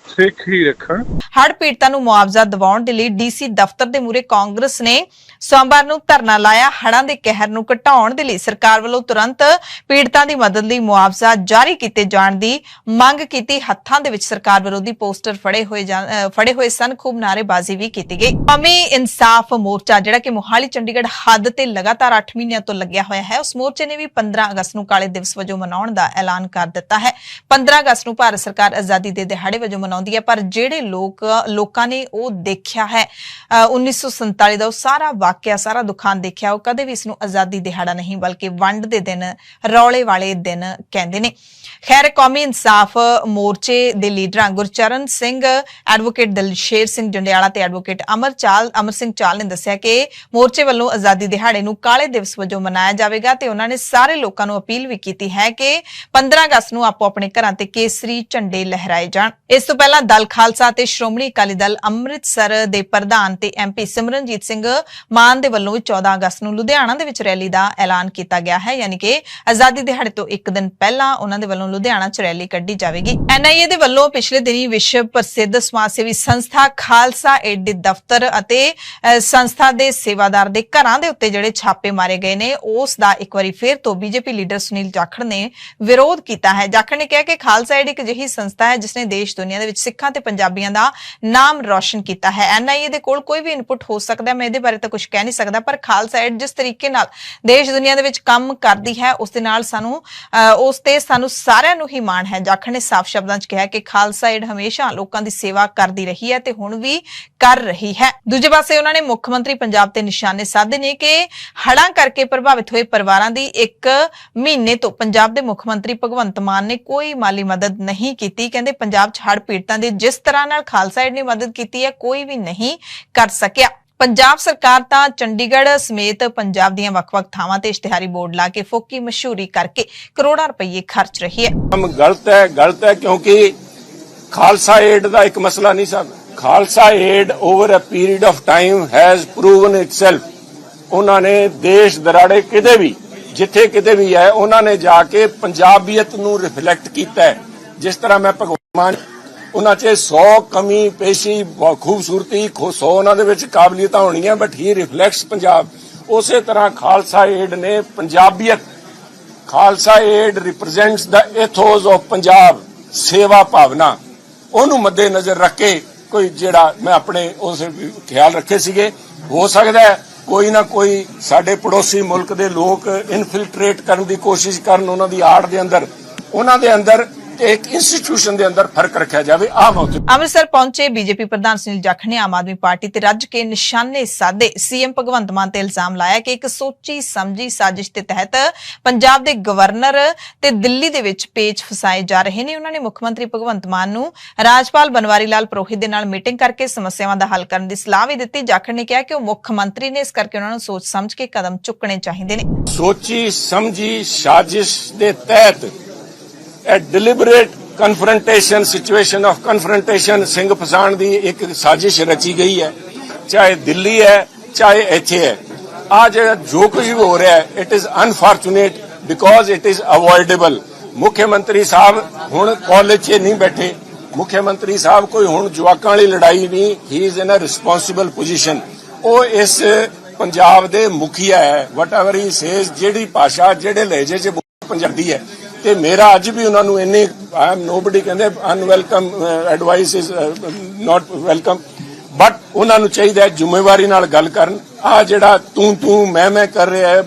ਸਿੱਖ ਹੀ ਰੱਖਣ। ਹੜ੍ਹ ਪੀੜਤਾਂ ਨੂੰ ਮੁਆਵਜ਼ਾ ਦਿਵਾਉਣ ਦੇ ਲਈ ਡੀਸੀ ਦਫ਼ਤਰ ਦੇ ਮੂਹਰੇ ਕਾਂਗਰਸ ਨੇ ਸੋਮਵਾਰ ਨੂੰ ਧਰਨਾ ਲਾਇਆ। ਹੜ੍ਹਾਂ ਦੇ ਕਹਿਰ ਨੂੰ ਘਟਾਉਣ ਦੇ ਲਈ ਸਰਕਾਰ ਵੱਲੋਂ ਤੁਰੰਤ ਪੀੜਤਾਂ ਦੀ ਮਦਦ ਲਈ ਮੁਆਵਜ਼ਾ ਜਾਰੀ ਕੀਤੇ ਜਾਣ ਦੀ ਮੰਗ ਕੀਤੀ। ਹੱਥਾਂ ਦੇ ਵਿੱਚ ਸਰਕਾਰ ਵਿਰੋਧੀ ਪੋਸਟਰ ਫੜੇ ਹੋਏ ਸਨ। ਖੂਬ ਨਾਅਰੇਬਾਜ਼ੀ ਵੀ ਕੀਤੀ ਗਈ। ਕੌਮੀ ਇਨਸਾਫ ਮੋਰਚਾ ਜਿਹੜਾ ਕਿ ਮੋਹਾਲੀ ਚੰਡੀਗੜ੍ਹ ਹੱਦ ਤੇ ਲਗਾਤਾਰ 8 ਮਹੀਨਿਆਂ ਤੋਂ ਲੱਗਿਆ ਹੋਇਆ ਹੈ, ਉਸ ਮੋਰਚੇ ਨੇ ਵੀ 15 ਅਗਸਤ ਨੂੰ ਕਾਲੇ ਦਿਵਸ ਵਜੋਂ ਮਨਾਉਣ ਦਾ ਐਲਾਨ ਕਰ ਦਿੱਤਾ ਹੈ। 15 ਅਗਸਤ ਨੂੰ ਭਾਰਤ ਸਰਕਾਰ ਆਜ਼ਾਦੀ ਦੇ ਦਿਹਾੜੇ ਵਜੋਂ ਮਨਾਉਂਦੀ ਹੈ, ਪਰ ਜਿਹੜੇ ਲੋਕਾਂ ਨੇ ਉਹ ਦੇਖਿਆ ਹੈ 1947 ਦਾ ਉਹ ਸਾਰਾ ਵਾਕਿਆ, ਸਾਰਾ ਦੁਖਾਂਤ ਦੇਖਿਆ, ਉਹ ਕਦੇ ਵੀ ਇਸ ਨੂੰ ਆਜ਼ਾਦੀ ਦਿਹਾੜਾ ਨਹੀਂ ਬਲਕਿ ਵੰਡ ਦੇ ਦਿਨ, ਰੌਲੇ ਵਾਲੇ ਦਿਨ ਕਹਿੰਦੇ ਨੇ। ਖੈਰ, ਕੌਮੀ ਇਨਸਾਫ ਮੋਰਚੇ ਦੇ ਲੀਡਰਾਂ ਗੁਰਚਰਨ ਸਿੰਘ, ਐਡਵੋਕੇਟ ਦਲਸ਼ੇਰ ਸਿੰਘ ਜੰਡਿਆਲਾ ਤੇ ਐਡਵੋਕੇਟ ਅਮਰ ਸਿੰਘ ਚਾਲ ਨੇ ਦੱਸਿਆ ਕਿ ਮੋਰਚੇ ਵੱਲੋਂ ਆਜ਼ਾਦੀ ਦਿਹਾੜੇ ਨੂੰ ਕਾਲੇ ਦਿਵਸ ਵਜੋਂ ਮਨਾਇਆ ਜਾਵੇਗਾ ਤੇ ਉਹਨਾਂ ਨੇ ਸਾਰੇ ਲੋਕਾਂ ਨੂੰ ਅਪੀਲ ਵੀ ਕੀਤੀ ਹੈ ਕਿ 15 ਅਗਸਤ ਨੂੰ ਆਪੋ ਆਪਣੇ ਘਰਾਂ ਤੇ ਕੇਸਰੀ ਝੰਡੇ ਲਹਿਰਾਏ ਜਾਣ। ਇਸ ਤੋਂ ਪਹਿਲਾਂ ਦਲ ਖਾਲਸਾ ਤੇ ਸ਼੍ਰੋਮਣੀ ਅਕਾਲੀ ਦਲ ਅੰਮ੍ਰਿਤਸਰ ਦੇ ਪ੍ਰਧਾਨ ਤੇ MP ਸਿਮਰਨਜੀਤ ਸਿੰਘ ਮਾਨ ਦੇ ਵੱਲੋਂ 14 ਅਗਸਤ ਨੂੰ ਲੁਧਿਆਣਾ ਦੇ ਵਿੱਚ ਰੈਲੀ ਦਾ ਐਲਾਨ ਕੀਤਾ ਗਿਆ ਹੈ, ਯਾਨੀ ਕਿ ਆਜ਼ਾਦੀ ਦਿਹਾੜੇ ਤੋਂ ਇੱਕ ਦਿਨ ਪਹਿਲਾਂ ਉਹਨਾਂ ਦੇ ਵੱਲੋਂ ਲੁਧਿਆਣਾ 'ਚ ਰੈਲੀ ਕੱਢੀ ਜਾਵੇਗੀ। NIA ਦੇ ਵੱਲੋਂ ਪਿਛਲੇ ਦਿਨੀ ਵਿਸ਼ਵ ਪ੍ਰਸਿੱਧ ਸਮਾਜ ਸੇਵੀ ਸੰਸਥਾ ਖਾਲਸਾ ਏਡ ਦੇ ਦਫ਼ਤਰ ਅਤੇ ਸੰਸਥਾ ਦੇ ਸੇਵਾਦਾਰ ਦੇ ਘਰਾਂ ਦੇ ਉੱਤੇ ਜਿਹੜੇ ਛਾਪੇ ਮਾਰੇ ਗਏ ਨੇ, ਉਸ ਦਾ ਇੱਕ ਵਾਰੀ ਫਿਰ ਤੋਂ ਬੀਜੇਪੀ ਲੀਡਰ ਸੁਨੀਲ ਜਾਖੜ ਨੇ ਵਿਰੋਧ ਕੀਤਾ ਹੈ। ਜਾਖੜ ਨੇ ਕਿਹਾ ਕਿ ਖਾਲਸਾ ਏਡ ਇੱਕ ਅਜਿਹੀ ਸੰਸਥਾ ਹੈ ਜਿਸ ਨੇ ਦੇਸ਼ ਦੁਨੀਆ ਦੇ ਵਿੱਚ ਸਿੱਖਾਂ ਤੇ ਪੰਜਾਬੀਆਂ ਦਾ ਨਾਮ ਰੌਸ਼ਨ ਕੀਤਾ ਹੈ। NIA ਦੇ ਕੋਲ ਕੋਈ ਵੀ ਇਨਪੁਟ ਹੋ ਸਕਦਾ, ਮੈਂ ਇਹਦੇ ਬਾਰੇ ਤਾਂ ਕੁਝ ਕਹਿ ਨਹੀਂ ਸਕਦਾ, ਪਰ ਖਾਲਸਾ ਏਡ ਜਿਸ ਤਰੀਕੇ ਨਾਲ ਦੇਸ਼ ਦੁਨੀਆ ਦੇ ਵਿੱਚ ਕੰਮ ਕਰਦੀ ਹੈ ਉਸ ਦੇ ਨਾਲ ਸਾਨੂੰ ਸਾਰਿਆਂ ਨੂੰ ਹੀ ਮਾਣ ਹੈ। ਜਾਖੜ ਨੇ ਸਾਫ਼ ਸ਼ਬਦਾਂ 'ਚ ਕਿਹਾ ਕਿ ਖਾਲਸਾ ਏਡ ਹਮੇਸ਼ਾ ਲੋਕਾਂ ਦੀ ਸੇਵਾ ਕਰਦੀ ਰਹੀ ਹੈ ਤੇ ਹੁਣ ਵੀ ਕਰ ਰਹੀ ਹੈ। ਦੂਜੇ ਪਾਸੇ ਉਹਨਾਂ ਨੇ ਮੁੱਖ ਮੰਤਰੀ ਪੰਜਾਬ ਤੇ ਨਿਸ਼ਾਨੇ ਸਾਧੇ ਨੇ ਕਿ ਹੜ੍ਹਾਂ ਕਰਕੇ ਪ੍ਰਭਾਵਿਤ ਹੋਏ ਪਰਿਵਾਰਾਂ ਦੀ 1 ਮਹੀਨੇ ਤੋਂ ਪੰਜਾਬ ਦੇ ਮੁੱਖ ਮੰਤਰੀ ਭਗਵੰਤ ਮਾਨ ਨੇ ਕੋਈ ਮਾਲੀ ਮਦਦ ਨਹੀਂ ਕੀਤੀ। ਕਹਿੰਦੇ ਪੰਜਾਬ 'ਚ ਹੜ੍ਹ ਪੀੜਤਾਂ ਦੀ ਜਿਸ ਤਰ੍ਹਾਂ ਨਾਲ ਖਾਲਸਾ ਏਡ ਨੇ ਮਦਦ ਕੀਤੀ ਹੈ ਕੋਈ ਵੀ ਨਹੀਂ ਕਰ ਸਕਿਆ। ਪੰਜਾਬ ਸਰਕਾਰ ਤਾਂ ਚੰਡੀਗੜ੍ਹ ਸਮੇਤ ਪੰਜਾਬ ਦੀਆਂ ਵੱਖ-ਵੱਖ ਥਾਵਾਂ ਤੇ ਇਸ਼ਤਿਹਾਰੀ ਬੋਰਡ ਲਾ ਕੇ ਫੋਕੀ ਮਸ਼ਹੂਰੀ ਕਰਕੇ ਕਰੋੜਾਂ ਰੁਪਏ ਖਰਚ ਰਹੀ ਹੈ। गलत है क्योंकि खालसा एड का एक मसला नहीं सब। Khalsa Aid over a period of time has proven itself. उन्होंने देश दराड़े किते भी जिथे किते भी है उन्होंने जाके पंजाबीयत नूं रिफ्लैक्ट किया है। जिस तरह मैं भगवंत मान उन्हां च 100 कमी पेशी खूबसूरती 100 उन्हां दे विच काबलियतां होणीआं, बट ही रिफ्लैक्ट्स पंजाब। उसे तरह खालसा एड ने पंजाबीयत, Khalsa Aid represents the ethos of Punjab, सेवा भावना, ਉਹਨੂੰ ਮੱਦੇ ਨਜ਼ਰ ਰੱਖ ਕੇ ਕੋਈ ਜਿਹੜਾ ਮੈਂ ਆਪਣੇ ਉਸ ਖਿਆਲ ਰੱਖੇ ਸੀਗੇ। ਹੋ ਸਕਦਾ ਹੈ ਕੋਈ ਨਾ ਕੋਈ ਸਾਡੇ ਪੜੋਸੀ ਮੁਲਕ ਦੇ ਲੋਕ ਇਨਫਿਲਟਰੇਟ ਕਰਨ ਦੀ ਕੋਸ਼ਿਸ਼ ਕਰਨ, ਉਹਨਾਂ ਦੀ ਆੜ ਦੇ ਅੰਦਰ, ਉਹਨਾਂ ਦੇ ਅੰਦਰ ਇੱਕ ਇੰਸਟੀਟਿਊਸ਼ਨ ਦੇ ਅੰਦਰ ਫਰਕ ਰੱਖਿਆ ਜਾਵੇ। ਅੰਮ੍ਰਿਤਸਰ ਪਹੁੰਚੇ ਬੀਜੇਪੀ ਪ੍ਰਧਾਨ ਸੁਨੀਲ ਜਾਖੜ ਨੇ ਆਮ ਆਦਮੀ ਪਾਰਟੀ ਤੇ ਰੱਜ ਕੇ ਨਿਸ਼ਾਨੇ ਸਾਧੇ। CM ਭਗਵੰਤ ਮਾਨ ਤੇ ਇਲਜ਼ਾਮ ਲਾਇਆ ਕਿ ਇੱਕ ਸੋਚੀ ਸਮਝੀ ਸਾਜ਼ਿਸ਼ ਦੇ ਤਹਿਤ ਪੰਜਾਬ ਦੇ ਗਵਰਨਰ ਤੇ ਦਿੱਲੀ ਦੇ ਵਿੱਚ ਪੇਚ ਫਸਾਏ ਜਾ ਰਹੇ ਨੇ। ਉਹਨਾਂ ਨੇ ਮੁੱਖ ਮੰਤਰੀ ਭਗਵੰਤ ਮਾਨ ਨੂੰ ਰਾਜਪਾਲ ਬਨਵਾਰੀ ਲਾਲ ਪੁਰੋਹਿਤ ਦੇ ਨਾਲ ਮੀਟਿੰਗ ਕਰਕੇ ਸਮੱਸਿਆਵਾਂ ਦਾ ਹੱਲ ਕਰਨ ਦੀ ਸਲਾਹ ਵੀ ਦਿੱਤੀ। ਜਾਖੜ ਨੇ ਕਿਹਾ ਕਿ ਉਹ ਮੁੱਖ ਮੰਤਰੀ ਨੇ, ਇਸ ਕਰਕੇ ਉਹਨਾਂ ਨੂੰ ਸੋਚ ਸਮਝ ਕੇ ਕਦਮ ਚੁੱਕਣੇ ਚਾਹੀਦੇ ਨੇ। ਸੋਚੀ ਸਮਝੀ ਸਾਜ਼ਿਸ਼ ਦੇ ਤਹਿਤ a deliberate confrontation, situation of confrontation Singh ਫਸਾਣ ਦੀ ਇੱਕ ਸਾਜ਼ਿਸ਼ ਰਚੀ ਗਈ ਹੈ, ਚਾਹੇ ਦਿੱਲੀ ਹੈ ਚਾਹੇ ਇੱਥੇ ਹੈ। ਅੱਜ ਜੋ ਕੁਝ ਹੋ ਰਿਹਾ ਹੈ it is unfortunate because it is avoidable। ਮੁੱਖ ਮੰਤਰੀ ਸਾਹਿਬ ਹੁਣ ਕਾਲਜ 'ਚ ਨਹੀਂ ਬੈਠੇ। ਮੁੱਖ ਮੰਤਰੀ ਸਾਹਿਬ ਕੋਈ ਹੁਣ ਜਵਾਕਾਂ ਵਾਲੀ ਲੜਾਈ ਨਹੀਂ, he is in a responsible position। ਉਹ ਇਸ ਪੰਜਾਬ ਦੇ ਮੁਖੀਆ ਹੈ। whatever he says, ਜਿਹੜੀ ਭਾਸ਼ਾ ਜਿਹੜੇ ਲਹਿਜੇ 'ਚ ਪੰਜਾਬੀ ਹੈ ਤੇ ਮੇਰਾ ਅੱਜ ਵੀ ਉਹਨਾਂ ਨੂੰ ਇੰਨੀ ਆਈ ਐਮ ਨੋਬਡੀ ਕਹਿੰਦੇ unwelcome advice is not welcome, but ਉਹਨਾਂ ਨੂੰ ਚਾਹੀਦਾ ਜ਼ਿੰਮੇਵਾਰੀ ਨਾਲ ਗੱਲ ਕਰਨ। ਆ ਜਿਹੜਾ ਤੂੰ ਮੈਂ ਕਰ ਰਿਹਾ ਹੈ,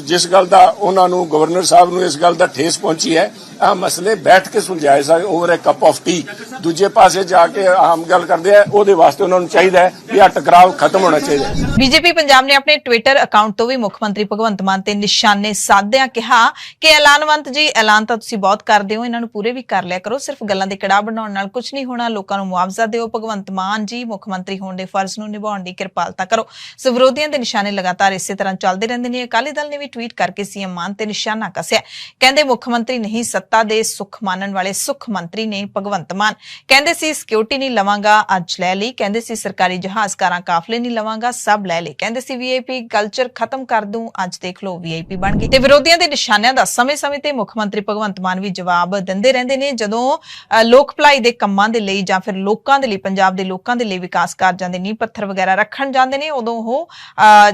ਜਿਸ ਗੱਲ ਦਾ ਉਹਨਾਂ ਨੂੰ ਗਵਰਨਰ ਸਾਹਿਬ ਨੂੰ ਇਸ ਗੱਲ ਦਾ ਠੇਸ ਪਹੁੰਚੀ ਹੈ, ਆ ਮਸਲੇ ਬੈਠ ਕੇ ਸੁਲਝਾਏ ਸਕਦੇ over a cup of tea. ਦੂਜੇ ਪਾਸੇ ਜਾ ਕੇ ਆਮ ਗੱਲ ਕਰਦੇ ਆ, ਉਹਦੇ ਵਾਸਤੇ ਉਹਨਾਂ ਨੂੰ ਚਾਹੀਦਾ ਹੈ ਵੀ ਆ ਟਕਰਾਵ ਖਤਮ ਹੋਣਾ ਚਾਹੀਦਾ ਹੈ। ਬੀਜੇਪੀ ਪੰਜਾਬ ਨੇ ਆਪਣੇ ਟਵਿੱਟਰ ਅਕਾਊਂਟ ਤੋਂ ਵੀ ਮੁੱਖ ਮੰਤਰੀ ਭਗਵੰਤ ਮਾਨ ਤੇ ਨਿਸ਼ਾਨੇ ਸਾਧਿਆਂ ਕਿਹਾ ਕਿ ਐਲਾਨਵੰਤ ਜੀ, ਐਲਾਨ ਤਾਂ ਤੁਸੀਂ ਬਹੁਤ ਕਰਦੇ ਹੋ, ਇਹਨਾਂ ਨੂੰ ਪੂਰੇ ਵੀ ਕਰ ਲਿਆ ਕਰੋ। ਸਿਰਫ ਗੱਲਾਂ ਦੇ ਕੜਾਹ ਬਣਾਉਣ ਨਾਲ ਕੁਝ ਨਹੀਂ ਹੋਣਾ। ਲੋਕਾਂ ਨੂੰ ਮੁਆਵਜ਼ਾ ਦਿਓ। ਭਗਵੰਤ ਮਾਨ ਜੀ, ਮੁੱਖ ਮੰਤਰੀ ਹੋਣ ਦੇ ਫਰਜ਼ ਨੂੰ ਨਿਭਾਉਣ ਦੀ ਕਿਰਪਾਲਤਾ ਕਰੋ। ਸੋ ਵਿਰੋਧੀਆਂ ਦੇ ਨਿਸ਼ਾਨੇ ਲਗਾਤਾਰ ਇਸੇ ਤਰ੍ਹਾਂ ਚੱਲਦੇ ਰਹਿੰਦੇ ਨੇ। ਅਕਾਲੀ ਦਲ ਨੇ ਨੇ ਵੀ ਟਵੀਟ ਕਰਕੇ ਸੀਐਮ ਮਾਨ ਤੇ ਨਿਸ਼ਾਨਾ ਕੱਸਿਆ। ਕਹਿੰਦੇ ਮੁੱਖ ਮੰਤਰੀ ਨਹੀਂ, ਸੱਤਾ ਦੇ ਸੁੱਖ ਮਾਨਣ ਵਾਲੇ ਸੁੱਖ ਮੰਤਰੀ ਨੇ ਭਗਵੰਤ ਮਾਨ। ਕਹਿੰਦੇ ਸੀ ਸਿਕਿਉਰਿਟੀ ਨਹੀਂ ਲਵਾਂਗਾ, ਅੱਜ ਲੈ ਲਈ। ਕਹਿੰਦੇ ਸੀ ਸਰਕਾਰੀ ਜਹਾਜ਼ ਕਾਰਾਂ ਕਾਫਲੇ ਨਹੀਂ ਲਵਾਂਗਾ, ਸਭ ਲੈ ਲਈ। ਕਹਿੰਦੇ ਸੀ ਵੀਆਈਪੀ ਕਲਚਰ ਖਤਮ ਕਰ ਦੂੰ, ਅੱਜ ਦੇਖ ਲਓ ਵੀਆਈਪੀ ਬਣ ਗਈ। ਤੇ ਵਿਰੋਧੀਆਂ ਦੇ ਨਿਸ਼ਾਨਿਆਂ ਦਾ ਸਮੇਂ-ਸਮੇਂ ਤੇ ਮੁੱਖ ਮੰਤਰੀ ਭਗਵੰਤ ਮਾਨ ਵੀ ਜਵਾਬ ਦਿੰਦੇ ਰਹਿੰਦੇ ਨੇ। ਜਦੋਂ ਲੋਕ ਭਲਾਈ ਦੇ ਕੰਮਾਂ ਦੇ ਲਈ ਜਾਂ ਫਿਰ ਲੋਕਾਂ ਦੇ ਲਈ, ਪੰਜਾਬ ਦੇ ਲੋਕਾਂ ਦੇ ਲਈ ਵਿਕਾਸ ਕਾਰਜਾਂ ਦੇ ਨੀਂਹ ਪੱਥਰ ਵਗੈਰਾ ਰੱਖਣ ਜਾਂਦੇ ਨੇ, ਉਦੋਂ ਉਹ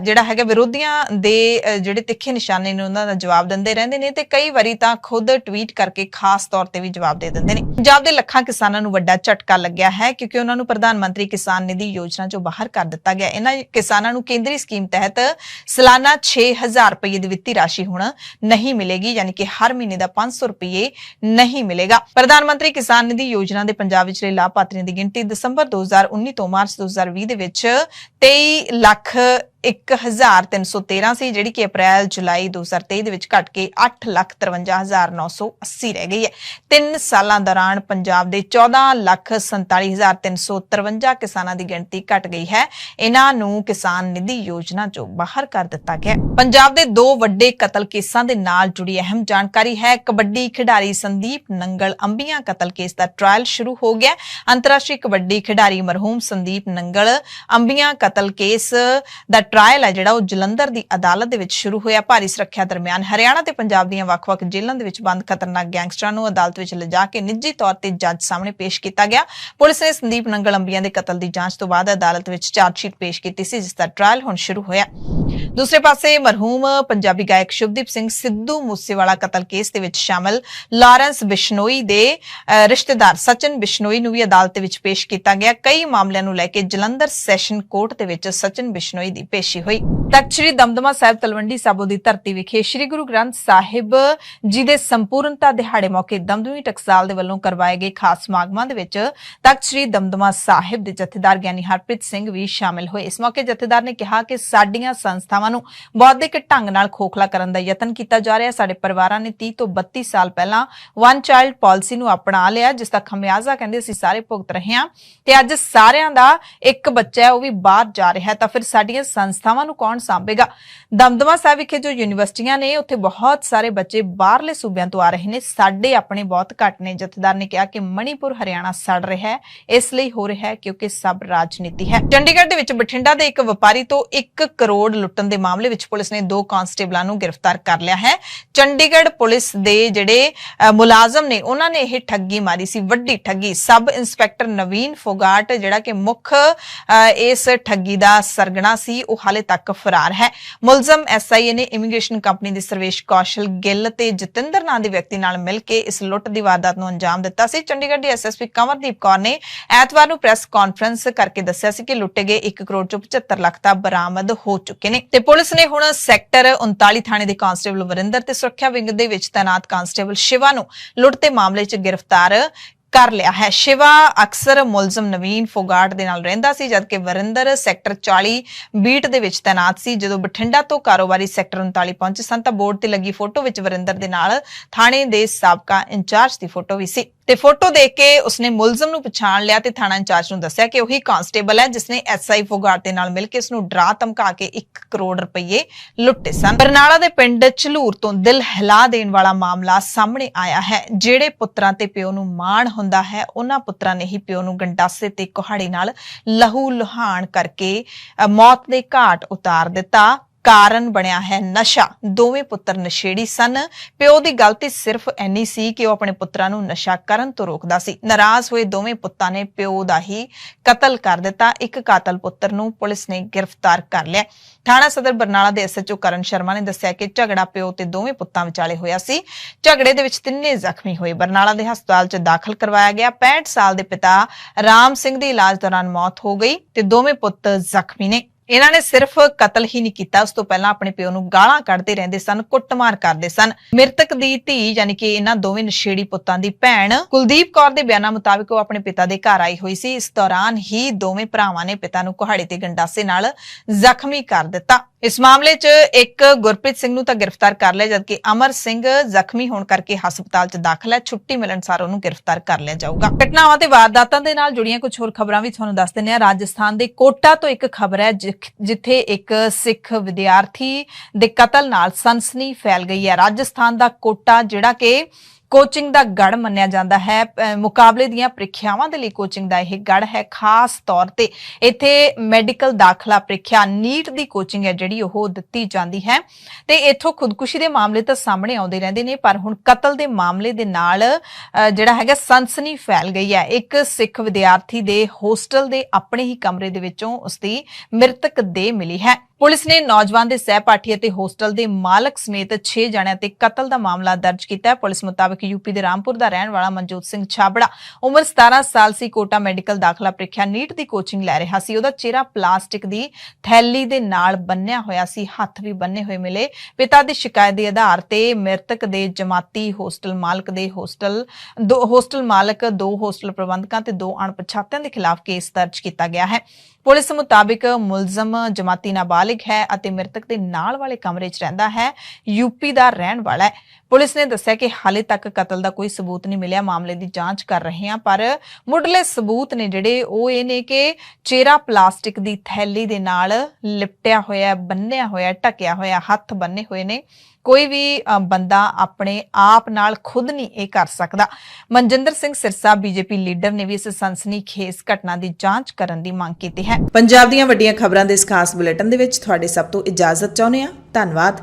ਜਿਹੜਾ ਹੈਗਾ ਵਿਰੋਧੀਆਂ ਦੇ ਜਿਹੜੇ ਤਿੱਖੇ ਨਿਸ਼ਾਨੇ ਨੇ ਉਹਨਾਂ ਦਾ ਜਵਾਬ ਦਿੰਦੇ ਰਹਿੰਦੇ ਨੇ ਤੇ ਕਈ ਵਾਰੀ ਤਾਂ ਖੁਦ ਟਵੀਟ ਕਰਕੇ ਖਾਸ ਤੌਰ ਤੇ ਵੀ ਜਵਾਬ ਦੇ ਦਿੰਦੇ ਨੇ। ਪੰਜਾਬ ਦੇ ਲੱਖਾਂ ਕਿਸਾਨਾਂ ਨੂੰ ਵੱਡਾ ਝਟਕਾ ਲੱਗਿਆ ਹੈ ਕਿਉਂਕਿ ਉਹਨਾਂ ਨੂੰ ਪ੍ਰਧਾਨ ਮੰਤਰੀ ਕਿਸਾਨ ਨਿਧੀ ਯੋਜਨਾ ਚੋਂ ਬਾਹਰ ਕਰ ਦਿੱਤਾ ਗਿਆ। ਇਹਨਾਂ ਕਿਸਾਨਾਂ ਨੂੰ ਕੇਂਦਰੀ ਸਕੀਮ ਤਹਿਤ ਸਾਲਾਨਾ 6000 ਰੁਪਏ ਦੀ ਵਿੱਤੀ ਰਾਸ਼ੀ ਹੁਣ ਨਹੀਂ ਮਿਲੇਗੀ, ਯਾਨੀ ਕਿ ਹਰ ਮਹੀਨੇ ਦਾ 500 ਰੁਪਏ ਨਹੀਂ ਮਿਲੇਗਾ। ਪ੍ਰਧਾਨ ਮੰਤਰੀ ਕਿਸਾਨ ਨਿਧੀ ਯੋਜਨਾ ਦੇ ਪੰਜਾਬ ਵਿਚਲੇ ਲਾਭਪਾਤਰੀਆਂ ਦੀ ਗਿਣਤੀ ਦਸੰਬਰ 2019 ਤੋਂ ਮਾਰਚ 2020 ਦੇ ਵਿੱਚ 23,01,313 ਸੀ, ਜਿਹੜੀ ਕਿ ਅਪ੍ਰੈਲ ਜੁਲਾਈ 2023 ਦੇ ਵਿੱਚ ਘਟ ਕੇ 8,53,980 ਰਹਿ ਗਈ ਹੈ। 3 ਸਾਲਾਂ ਦੌਰਾਨ ਪੰਜਾਬ ਦੇ 14,47,353 ਕਿਸਾਨਾਂ ਦੀ ਗਿਣਤੀ ਘਟ ਗਈ ਹੈ। ਇਹਨਾਂ ਨੂੰ ਕਿਸਾਨ ਨਿਧੀ ਯੋਜਨਾ ਚੋਂ ਬਾਹਰ ਕਰ ਦਿੱਤਾ ਗਿਆ। ਪੰਜਾਬ ਦੇ 2 ਵੱਡੇ ਕਤਲ ਕੇਸਾਂ ਦੇ ਨਾਲ ਜੁੜੀ ਅਹਿਮ ਜਾਣਕਾਰੀ ਹੈ। ਕਬੱਡੀ ਖਿਡਾਰੀ ਸੰਦੀਪ ਨੰਗਲ ਅੰਬੀਆਂ ਕਤਲ ਕੇਸ ਦਾ ਟ੍ਰਾਇਲ ਸ਼ੁਰੂ ਹੋ ਗਿਆ। ਅੰਤਰਰਾਸ਼ਟਰੀ ਕਬੱਡੀ ਖਿਡਾਰੀ ਮਰਹੂਮ ਸੰਦੀਪ ਨੰਗਲ ਅੰਬੀਆਂ ਕਤਲ ਕੇਸ ਦਾ ਟ੍ਰਾਇਲ ਹੈ ਜਿਹੜਾ ਉਹ ਜਲੰਧਰ ਦੀ ਅਦਾਲਤ ਦੇ ਵਿੱਚ ਸ਼ੁਰੂ ਹੋਇਆ। ਭਾਰੀ ਸੁਰੱਖਿਆ ਦਰਮਿਆਨ ਹਰਿਆਣਾ ਤੇ ਪੰਜਾਬ ਦੀਆਂ ਵੱਖ-ਵੱਖ ਜੇਲ੍ਹਾਂ ਦੇ ਵਿੱਚ ਬੰਦ ਖਤਰਨਾਕ ਗੈਂਗਸਟਰਾਂ ਨੂੰ ਅਦਾਲਤ ਵਿੱਚ ਲਿਜਾ ਕੇ ਨਿੱਜੀ ਤੌਰ ਤੇ ਜੱਜ ਸਾਹਮਣੇ ਪੇਸ਼ ਕੀਤਾ ਗਿਆ। ਪੁਲਿਸ ਨੇ ਸੰਦੀਪ ਨੰਗਲ ਅੰਬੀਆਂ ਦੇ ਕਤਲ ਦੀ ਜਾਂਚ ਤੋਂ ਬਾਅਦ ਅਦਾਲਤ ਵਿੱਚ ਚਾਰਜਸ਼ੀਟ ਪੇਸ਼ ਕੀਤੀ ਸੀ, ਜਿਸ ਦਾ ਟ੍ਰਾਇਲ ਹੁਣ ਸ਼ੁਰੂ ਹੋਇਆ। ਦੂਸਰੇ ਪਾਸੇ ਮਰਹੂਮ ਪੰਜਾਬੀ ਗਾਇਕ ਸ਼ੁਭਦੀਪ ਸਿੰਘ ਸਿੱਧੂ ਮੂਸੇਵਾਲਾ ਕਤਲ ਕੇਸ ਦੇ ਵਿੱਚ ਸ਼ਾਮਲ ਲਾਰੈਂਸ ਬਿਸ਼ਨੋਈ ਦੇ ਰਿਸ਼ਤੇਦਾਰ ਸਚਿਨ ਬਿਸ਼ਨੋਈ ਨੂੰ ਵੀ ਅਦਾਲਤ ਵਿੱਚ ਪੇਸ਼ ਕੀਤਾ ਗਿਆ। ਕਈ ਮਾਮਲਿਆਂ ਨੂੰ ਲੈ ਕੇ ਜਲੰਧਰ ਸੈਸ਼ਨ ਕੋਰਟ ਦੇ ਵਿੱਚ ਸਚਿਨ ਬਿਸ਼ਨੋਈ ਦੀ ਪੇਸ਼ੀ ਹੋਈ। ਤਖ਼ਤ ਸ੍ਰੀ ਦਮਦਮਾ ਸਾਹਿਬ ਤਲਵੰਡੀ ਸਾਬੋ ਦੀ ਧਰਤੀ ਵਿਖੇ ਸ੍ਰੀ ਗੁਰੂ ਗ੍ਰੰਥ ਸਾਹਿਬ ਜੀ ਦੇ ਸੰਪੂਰਨਤਾ ਦਿਹਾੜੇ ਮੌਕੇ ਦਮਦਮੀ ਟਕਸਾਲ ਦੇ ਵੱਲੋਂ ਕਰਵਾਏ ਗਏ ਖਾਸ ਸਮਾਗਮਾਂ ਦੇ ਵਿੱਚ ਤਖ਼ਤ ਸ੍ਰੀ ਦਮਦਮਾ ਸਾਹਿਬ ਦੇ ਜਥੇਦਾਰ ਗਿਆਨੀ ਹਰਪ੍ਰੀਤ ਸਿੰਘ ਵੀ ਸ਼ਾਮਿਲ ਹੋਏ। ਇਸ ਮੌਕੇ ਜਥੇਦਾਰ ਨੇ ਕਿਹਾ ਕਿ ਸਾਡੀਆਂ ਸੰਸਥਾਵਾਂ ਨੂੰ ਬੌਧਿਕ ਢੰਗ ਨਾਲ ਖੋਖਲਾ ਕਰਨ ਦਾ ਯਤਨ ਕੀਤਾ ਜਾ ਰਿਹਾ ਹੈ। ਸਾਡੇ ਪਰਿਵਾਰਾਂ ਨੇ 30 ਤੋਂ 32 ਸਾਲ ਪਹਿਲਾਂ ਵਨ ਚਾਈਲਡ ਪਾਲਿਸੀ ਨੂੰ ਅਪਣਾ ਲਿਆ, ਜਿਸ ਦਾ ਖਮਿਆਜ਼ਾ ਕਹਿੰਦੇ ਅਸੀਂ ਸਾਰੇ ਭੁਗਤ ਰਹੇ ਹਾਂ ਤੇ ਅੱਜ ਸਾਰਿਆਂ ਦਾ ਇੱਕ ਬੱਚਾ ਹੈ ਉਹ ਵੀ ਬਾਹਰ ਜਾ ਰਿਹਾ ਹੈ, ਤਾਂ ਫਿਰ ਸਾਡੀਆਂ ਸੰਸਥਾਵਾਂ ਨੂੰ ਕੌਣ ਸਾਂਭੇਗਾ। ਦਮਦਮਾ ਸਾਹਿਬ ਵਿਖੇ ਜੋ ਯੂਨੀਵਰਸਿਟੀਆਂ ਨੇ ਉੱਥੇ ਬਹੁਤ ਸਾਰੇ ਬੱਚੇ ਬਾਹਰਲੇ ਸੂਬਿਆਂ ਤੋਂ ਆ ਰਹੇ ਨੇ, ਸਾਡੇ ਆਪਣੇ ਬਹੁਤ ਘੱਟ ਨੇ। ਜਥੇਦਾਰ ਨੇ ਕਿਹਾ ਕਿ ਮਣੀਪੁਰ ਹਰਿਆਣਾ ਸੜ ਰਿਹਾ ਹੈ, ਇਸ ਲਈ ਹੋ ਰਿਹਾ ਹੈ ਕਿਉਂਕਿ ਸਭ ਰਾਜਨੀਤੀ ਹੈ। ਚੰਡੀਗੜ੍ਹ ਦੇ ਵਿੱਚ ਬਠਿੰਡਾ ਦੇ ਇੱਕ ਵਪਾਰੀ ਤੋਂ 1 ਕਰੋੜ ਲੁੱਟਣ ਦੇ ਮਾਮਲੇ ਵਿੱਚ ਪੁਲਿਸ ਨੇ 2 ਕਾਂਸਟੇਬਲਾਂ ਨੂੰ ਗ੍ਰਿਫਤਾਰ ਕਰ ਲਿਆ ਹੈ। ਚੰਡੀਗੜ੍ਹ ਪੁਲਿਸ ਦੇ ਜਿਹੜੇ ਮੁਲਾਜ਼ਮ ਨੇ ਉਹਨਾਂ ਨੇ ਇਹ ਠੱਗੀ ਮਾਰੀ ਸੀ, ਵੱਡੀ ਠੱਗੀ। ਸਬ ਇੰਸਪੈਕਟਰ ਨਵੀਨ ਫੋਗਾਟ ਜਿਹੜਾ ਕਿ ਮੁੱਖ ਇਸ ਠੱਗੀ ਦਾ ਸਰਗਣਾ ਸੀ, ਉਹ ਹਾਲੇ ਤੱਕ ਫਰਾਰ ਹੈ। ਮੁਲਜ਼ਮ ਐਸਆਈਏ ਨੇ ਇਮੀਗ੍ਰੇਸ਼ਨ ਕੰਪਨੀ ਦੇ ਸਰਵੇਸ਼ ਕੌਸ਼ਲ ਗਿੱਲ ਤੇ ਜਤਿੰਦਰ ਨਾਂ ਦੇ ਵਿਅਕਤੀ ਨਾਲ ਮਿਲ ਕੇ ਇਸ ਲੁੱਟ ਦੀ ਵਾਰਦਾਤ ਨੂੰ ਅੰਜਾਮ ਦਿੱਤਾ ਸੀ। ਚੰਡੀਗੜ੍ਹ ਦੀ ਐਸਐਸਪੀ ਕੰਵਰਦੀਪ ਕੌਰ ਨੇ ਐਤਵਾਰ ਨੂੰ ਪ੍ਰੈਸ ਕਾਨਫਰੰਸ ਕਰਕੇ ਦੱਸਿਆ ਸੀ ਕਿ ਲੁੱਟੇ ਗਏ 1 ਕਰੋੜ ਚੋਂ 75 ਲੱਖ ਦਾ ਬਰਾਮਦ ਹੋ ਚੁੱਕੇ ਨੇ ਤੇ ਪੁਲਿਸ ਨੇ ਹੁਣ ਸੈਕਟਰ 39 ਥਾਣੇ ਦੇ ਕਾਂਸਟੇਬਲ ਵਰਿੰਦਰ ਤੇ ਸੁਰੱਖਿਆ ਵਿੰਗ ਦੇ ਵਿੱਚ ਤੈਨਾਤ ਕਾਂਸਟੇਬਲ ਸ਼ਿਵਾ ਨੂੰ ਲੁੱਟ ਦੇ ਮਾਮਲੇ 'ਚ ਗ੍ਰਿਫਤਾਰ ਕਰ ਲਿਆ ਹੈ। ਸ਼ਿਵਾ ਅਕਸਰ ਮੁਲਜ਼ਮ ਨਵੀਨ ਫੋਗਾਟ ਦੇ ਨਾਲ ਰਹਿੰਦਾ ਸੀ, ਜਦਕਿ ਵਰਿੰਦਰ ਸੈਕਟਰ 40 ਬੀਟ ਦੇ ਵਿੱਚ ਤੈਨਾਤ ਸੀ। ਜਦੋਂ ਬਠਿੰਡਾ ਤੋਂ ਕਾਰੋਬਾਰੀ ਸੈਕਟਰ 39 ਪਹੁੰਚੇ ਸਨ ਤਾਂ ਬੋਰਡ ਤੇ ਲੱਗੀ ਫੋਟੋ ਵਿੱਚ ਵਰਿੰਦਰ ਦੇ ਨਾਲ ਥਾਣੇ ਦੇ ਸਾਬਕਾ ਇੰਚਾਰਜ ਦੀ ਫੋਟੋ ਵੀ ਸੀ ਤੇ ਫੋਟੋ ਦੇਖ ਕੇ ਉਸਨੇ ਮੁਲਜ਼ਮ ਨੂੰ ਪਛਾਣ ਲਿਆ ਤੇ ਥਾਣਾ ਇੰਚਾਰਜ ਨੂੰ ਦੱਸਿਆ ਕਿ ਉਹੀ ਕਾਂਸਟੇਬਲ ਹੈ ਜਿਸਨੇ ਐਸਆਈ ਫੋਗਾਟ ਦੇ ਨਾਲ ਮਿਲ ਕੇ ਉਸ ਨੂੰ ਡਰਾ ਧਮਕਾ ਕੇ 1 ਕਰੋੜ ਰੁਪਏ ਲੁੱਟੇ ਸਨ। ਬਰਨਾਲਾ ਦੇ ਪਿੰਡ ਝਲੂਰ ਤੋਂ ਦਿਲ ਹਿਲਾ ਦੇਣ ਵਾਲਾ ਮਾਮਲਾ ਸਾਹਮਣੇ ਆਇਆ ਹੈ। ਜਿਹੜੇ ਪੁੱਤਰਾਂ ਤੇ ਪਿਓ ਨੂੰ ਮਾਣ ਹੁੰਦਾ ਹੈ, ਉਹਨਾਂ ਪੁੱਤਰਾਂ ਨੇ ਹੀ ਪਿਓ ਨੂੰ ਗੰਡਾਸੇ ਤੇ ਕੁਹਾੜੀ ਨਾਲ ਲਹੂ ਲੁਹਾਨ ਕਰਕੇ ਮੌਤ ਦੇ ਘਾਟ ਉਤਾਰ ਦਿੱਤਾ। ਕਾਰਨ ਬਣਿਆ ਹੈ ਨਸ਼ਾ। ਦੋਵੇਂ ਪੁੱਤਰ ਨਸ਼ੇੜੀ ਸਨ। ਪਿਓ ਦੀ ਗਲਤੀ ਸਿਰਫ ਇੰਨੀ ਸੀ ਕਿ ਉਹ ਆਪਣੇ ਪੁੱਤਰਾਂ ਨੂੰ ਨਸ਼ਾ ਕਰਨ ਤੋਂ ਰੋਕਦਾ ਸੀ। ਨਾਰਾਜ਼ ਹੋਏ ਦੋਵੇਂ ਪੁੱਤਾਂ ਨੇ ਪਿਓ ਦਾ ਹੀ ਕਤਲ ਕਰ ਦਿੱਤਾ। ਇੱਕ ਕਾਤਲ ਪੁੱਤਰ ਨੂੰ ਪੁਲਿਸ ਨੇ ਗ੍ਰਿਫਤਾਰ ਕਰ ਲਿਆ। ਥਾਣਾ ਸਦਰ ਬਰਨਾਲਾ ਦੇ ਐਸਐਚਓ ਕਰਨ ਸ਼ਰਮਾ ਨੇ ਦੱਸਿਆ ਕਿ ਝਗੜਾ ਪਿਓ ਤੇ ਦੋਵੇਂ ਪੁੱਤਾਂ ਵਿਚਾਲੇ ਹੋਇਆ ਸੀ। ਝਗੜੇ ਦੇ ਵਿੱਚ ਤਿੰਨੇ ਜ਼ਖਮੀ ਹੋਏ। ਬਰਨਾਲਾ ਦੇ ਹਸਪਤਾਲ 'ਚ ਦਾਖਲ ਕਰਵਾਇਆ ਗਿਆ। 65 ਸਾਲ ਦੇ ਪਿਤਾ ਰਾਮ ਸਿੰਘ ਦੀ ਇਲਾਜ ਦੌਰਾਨ ਮੌਤ ਹੋ ਗਈ ਤੇ ਦੋਵੇਂ ਪੁੱਤ ਜ਼ਖਮੀ ਨੇ। ਇਹਨਾਂ ਨੇ ਸਿਰਫ ਕਤਲ ਹੀ ਨਹੀਂ ਕੀਤਾ, ਉਸ ਤੋਂ ਪਹਿਲਾਂ ਆਪਣੇ ਪਿਓ ਨੂੰ ਗਾਲਾਂ ਕੱਢਦੇ ਰਹਿੰਦੇ ਸਨ, ਕੁੱਟਮਾਰ ਕਰਦੇ ਸਨ। ਮ੍ਰਿਤਕ ਦੀ ਧੀ ਯਾਨੀ ਕਿ ਇਹਨਾਂ ਦੋਵੇਂ ਨਸ਼ੇੜੀ ਪੁੱਤਾਂ ਦੀ ਭੈਣ ਕੁਲਦੀਪ ਕੌਰ ਦੇ ਬਿਆਨਾਂ ਮੁਤਾਬਕ ਉਹ ਆਪਣੇ ਪਿਤਾ ਦੇ ਘਰ ਆਈ ਹੋਈ ਸੀ। ਇਸ ਦੌਰਾਨ ਹੀ ਦੋਵੇਂ ਭਰਾਵਾਂ ਨੇ ਪਿਤਾ ਨੂੰ ਕੁਹਾੜੀ ਤੇ ਗੰਡਾਸੇ ਨਾਲ ਜ਼ਖਮੀ ਕਰ ਦਿੱਤਾ। ਇਸ ਮਾਮਲੇ 'ਚ ਇੱਕ ਗੁਰਪ੍ਰੀਤ ਸਿੰਘ ਨੂੰ ਤਾਂ ਗ੍ਰਿਫਤਾਰ ਕਰ ਲਿਆ ਜਦਕਿ ਅਮਰ ਸਿੰਘ ਜ਼ਖਮੀ ਹੋਣ ਕਰਕੇ ਹਸਪਤਾਲ 'ਚ ਦਾਖਲ ਹੈ। ਛੁੱਟੀ ਮਿਲਣ ਸਾਰ ਉਹਨੂੰ ਗ੍ਰਿਫਤਾਰ ਕਰ ਲਿਆ ਜਾਊਗਾ। ਘਟਨਾਵਾਂ ਤੇ ਵਾਰਦਾਤਾਂ ਦੇ ਨਾਲ ਜੁੜੀਆਂ ਕੁਝ ਹੋਰ ਖਬਰਾਂ ਵੀ ਤੁਹਾਨੂੰ ਦੱਸ ਦਿੰਦੇ ਹਾਂ। ਰਾਜਸਥਾਨ ਦੇ ਕੋਟਾ ਤੋਂ ਇੱਕ ਖਬਰ ਹੈ ਜਿੱਥੇ ਇੱਕ ਸਿੱਖ ਵਿਦਿਆਰਥੀ ਦੇ ਕਤਲ ਨਾਲ ਸਨਸਨੀ ਫੈਲ ਗਈ ਹੈ। ਰਾਜਸਥਾਨ ਦਾ ਕੋਟਾ ਜਿਹੜਾ ਕਿ ਕੋਚਿੰਗ ਦਾ ਗੜ ਮੰਨਿਆ ਜਾਂਦਾ ਹੈ, ਮੁਕਾਬਲੇ ਦੀਆਂ ਪ੍ਰੀਖਿਆਵਾਂ ਦੇ ਲਈ ਕੋਚਿੰਗ ਦਾ ਇਹ ਗੜ ਹੈ। ਖਾਸ ਤੌਰ ਤੇ ਇੱਥੇ ਮੈਡੀਕਲ ਦਾਖਲਾ ਪ੍ਰੀਖਿਆ ਨੀਟ ਦੀ ਕੋਚਿੰਗ ਹੈ ਜਿਹੜੀ ਉਹ ਦਿੱਤੀ ਜਾਂਦੀ ਹੈ ਤੇ ਇੱਥੋਂ ਖੁਦਕੁਸ਼ੀ ਦੇ ਮਾਮਲੇ ਤਾਂ ਸਾਹਮਣੇ ਆਉਂਦੇ ਰਹਿੰਦੇ ਨੇ, ਪਰ ਹੁਣ ਕਤਲ ਦੇ ਮਾਮਲੇ ਦੇ ਨਾਲ ਜਿਹੜਾ ਹੈਗਾ ਸਨਸਨੀ ਫੈਲ ਗਈ ਹੈ। ਇੱਕ ਸਿੱਖ ਵਿਦਿਆਰਥੀ ਦੇ ਹੋਸਟਲ ਦੇ ਆਪਣੇ ਹੀ ਕਮਰੇ ਦੇ ਵਿੱਚੋਂ ਉਸਦੀ ਮ੍ਰਿਤਕ ਦੇਹ ਮਿਲੀ ਹੈ। ਪੁਲਿਸ ਨੇ ਨੌਜਵਾਨ ਦੇ ਸਹਿਪਾਠੀ ਅਤੇ ਹੋਸਟਲ ਦੇ ਮਾਲਕ ਸਮੇਤ 6 ਜਣਿਆਂ ਤੇ ਕਤਲ ਦਾ ਮਾਮਲਾ ਦਰਜ ਕੀਤਾ ਹੈ। ਪੁਲਿਸ ਮੁਤਾਬਕ ਯੂਪੀ ਦੇ ਰਾਮਪੁਰ ਦਾ ਰਹਿਣ ਵਾਲਾ ਮਨਜੋਤ ਸਿੰਘ ਛਾਬੜਾ ਉਮਰ 17 ਸਾਲ ਸੀ। ਕੋਟਾ ਮੈਡੀਕਲ ਦਾਖਲਾ ਪ੍ਰੀਖਿਆ ਨੀਟ ਦੀ ਕੋਚਿੰਗ ਲੈ ਰਿਹਾ ਸੀ। ਉਹਦਾ ਚਿਹਰਾ ਪਲਾਸਟਿਕ ਦੀ ਥੈਲੀ ਦੇ ਨਾਲ ਬੰਨਿਆ ਹੋਇਆ ਸੀ, ਹੱਥ ਵੀ ਬੰਨੇ ਹੋਏ ਮਿਲੇ। ਪਿਤਾ ਦੀ ਸ਼ਿਕਾਇਤ ਦੇ ਆਧਾਰ ਤੇ ਮ੍ਰਿਤਕ ਦੇ ਜਮਾਤੀ ਹੋਸਟਲ ਮਾਲਕ ਦੇ ਹੋਸਟਲ ਮਾਲਕ, 2 ਹੋਸਟਲ ਪ੍ਰਬੰਧਕਾਂ ਤੇ 2 ਅਣਪਛਾਤਿਆਂ ਦੇ ਖਿਲਾਫ ਕੇਸ ਦਰਜ ਕੀਤਾ ਗਿਆ ਹੈ। ਪੁਲਿਸ ਮੁਤਾਬਿਕ ਮੁਲਜ਼ਮ ਜਮਾਤੀ ਨਾਬਾਲਿਗ ਹੈ ਅਤੇ ਮ੍ਰਿਤਕ ਦੇ ਨਾਲ ਵਾਲੇ ਕਮਰੇ 'ਚ ਰਹਿੰਦਾ ਹੈ, ਯੂਪੀ ਦਾ ਰਹਿਣ ਵਾਲਾ ਹੈ। ਪੁਲਿਸ ਨੇ ਦੱਸਿਆ ਕਿ ਹਾਲੇ ਤੱਕ ਕਤਲ ਦਾ ਕੋਈ ਸਬੂਤ ਨਹੀਂ ਮਿਲਿਆ। ਮਾਮਲੇ ਦੀ ਜਾਂਚ ਕਰ ਰਹੇ ਹਾਂ, ਪਰ ਮੁੱਢਲੇ ਸਬੂਤ ਨੇ ਜਿਹੜੇ ਉਹ ਇਹ ਨੇ ਕਿ ਚਿਹਰਾ ਪਲਾਸਟਿਕ ਦੀ ਥੈਲੀ ਦੇ ਨਾਲ ਲਿਪਟਿਆ ਹੋਇਆ, ਬੰਨਿਆ ਹੋਇਆ, ਢਕਿਆ ਹੋਇਆ, ਹੱਥ ਬੰਨੇ ਹੋਏ ਨੇ। ਕੋਈ ਵੀ ਬੰਦਾ ਆਪਣੇ ਆਪ ਨਾਲ ਖੁਦ ਨਹੀਂ ਇਹ ਕਰ ਸਕਦਾ। ਮਨਜਿੰਦਰ ਸਿੰਘ ਸਿਰਸਾ ਬੀਜੇਪੀ ਲੀਡਰ ਨੇ ਵੀ ਇਸ ਸਨਸਨੀਖੇਜ਼ ਘਟਨਾ ਦੀ ਜਾਂਚ ਕਰਨ ਦੀ ਮੰਗ ਕੀਤੀ ਹੈ। ਪੰਜਾਬ ਦੀਆਂ ਵੱਡੀਆਂ ਖਬਰਾਂ ਦੇ ਇਸ ਖਾਸ ਬੁਲੇਟਿਨ ਦੇ ਵਿੱਚ ਤੁਹਾਡੇ ਸਭ ਤੋਂ ਇਜਾਜ਼ਤ ਚਾਹੁੰਦੇ ਹਾਂ। ਧੰਨਵਾਦ।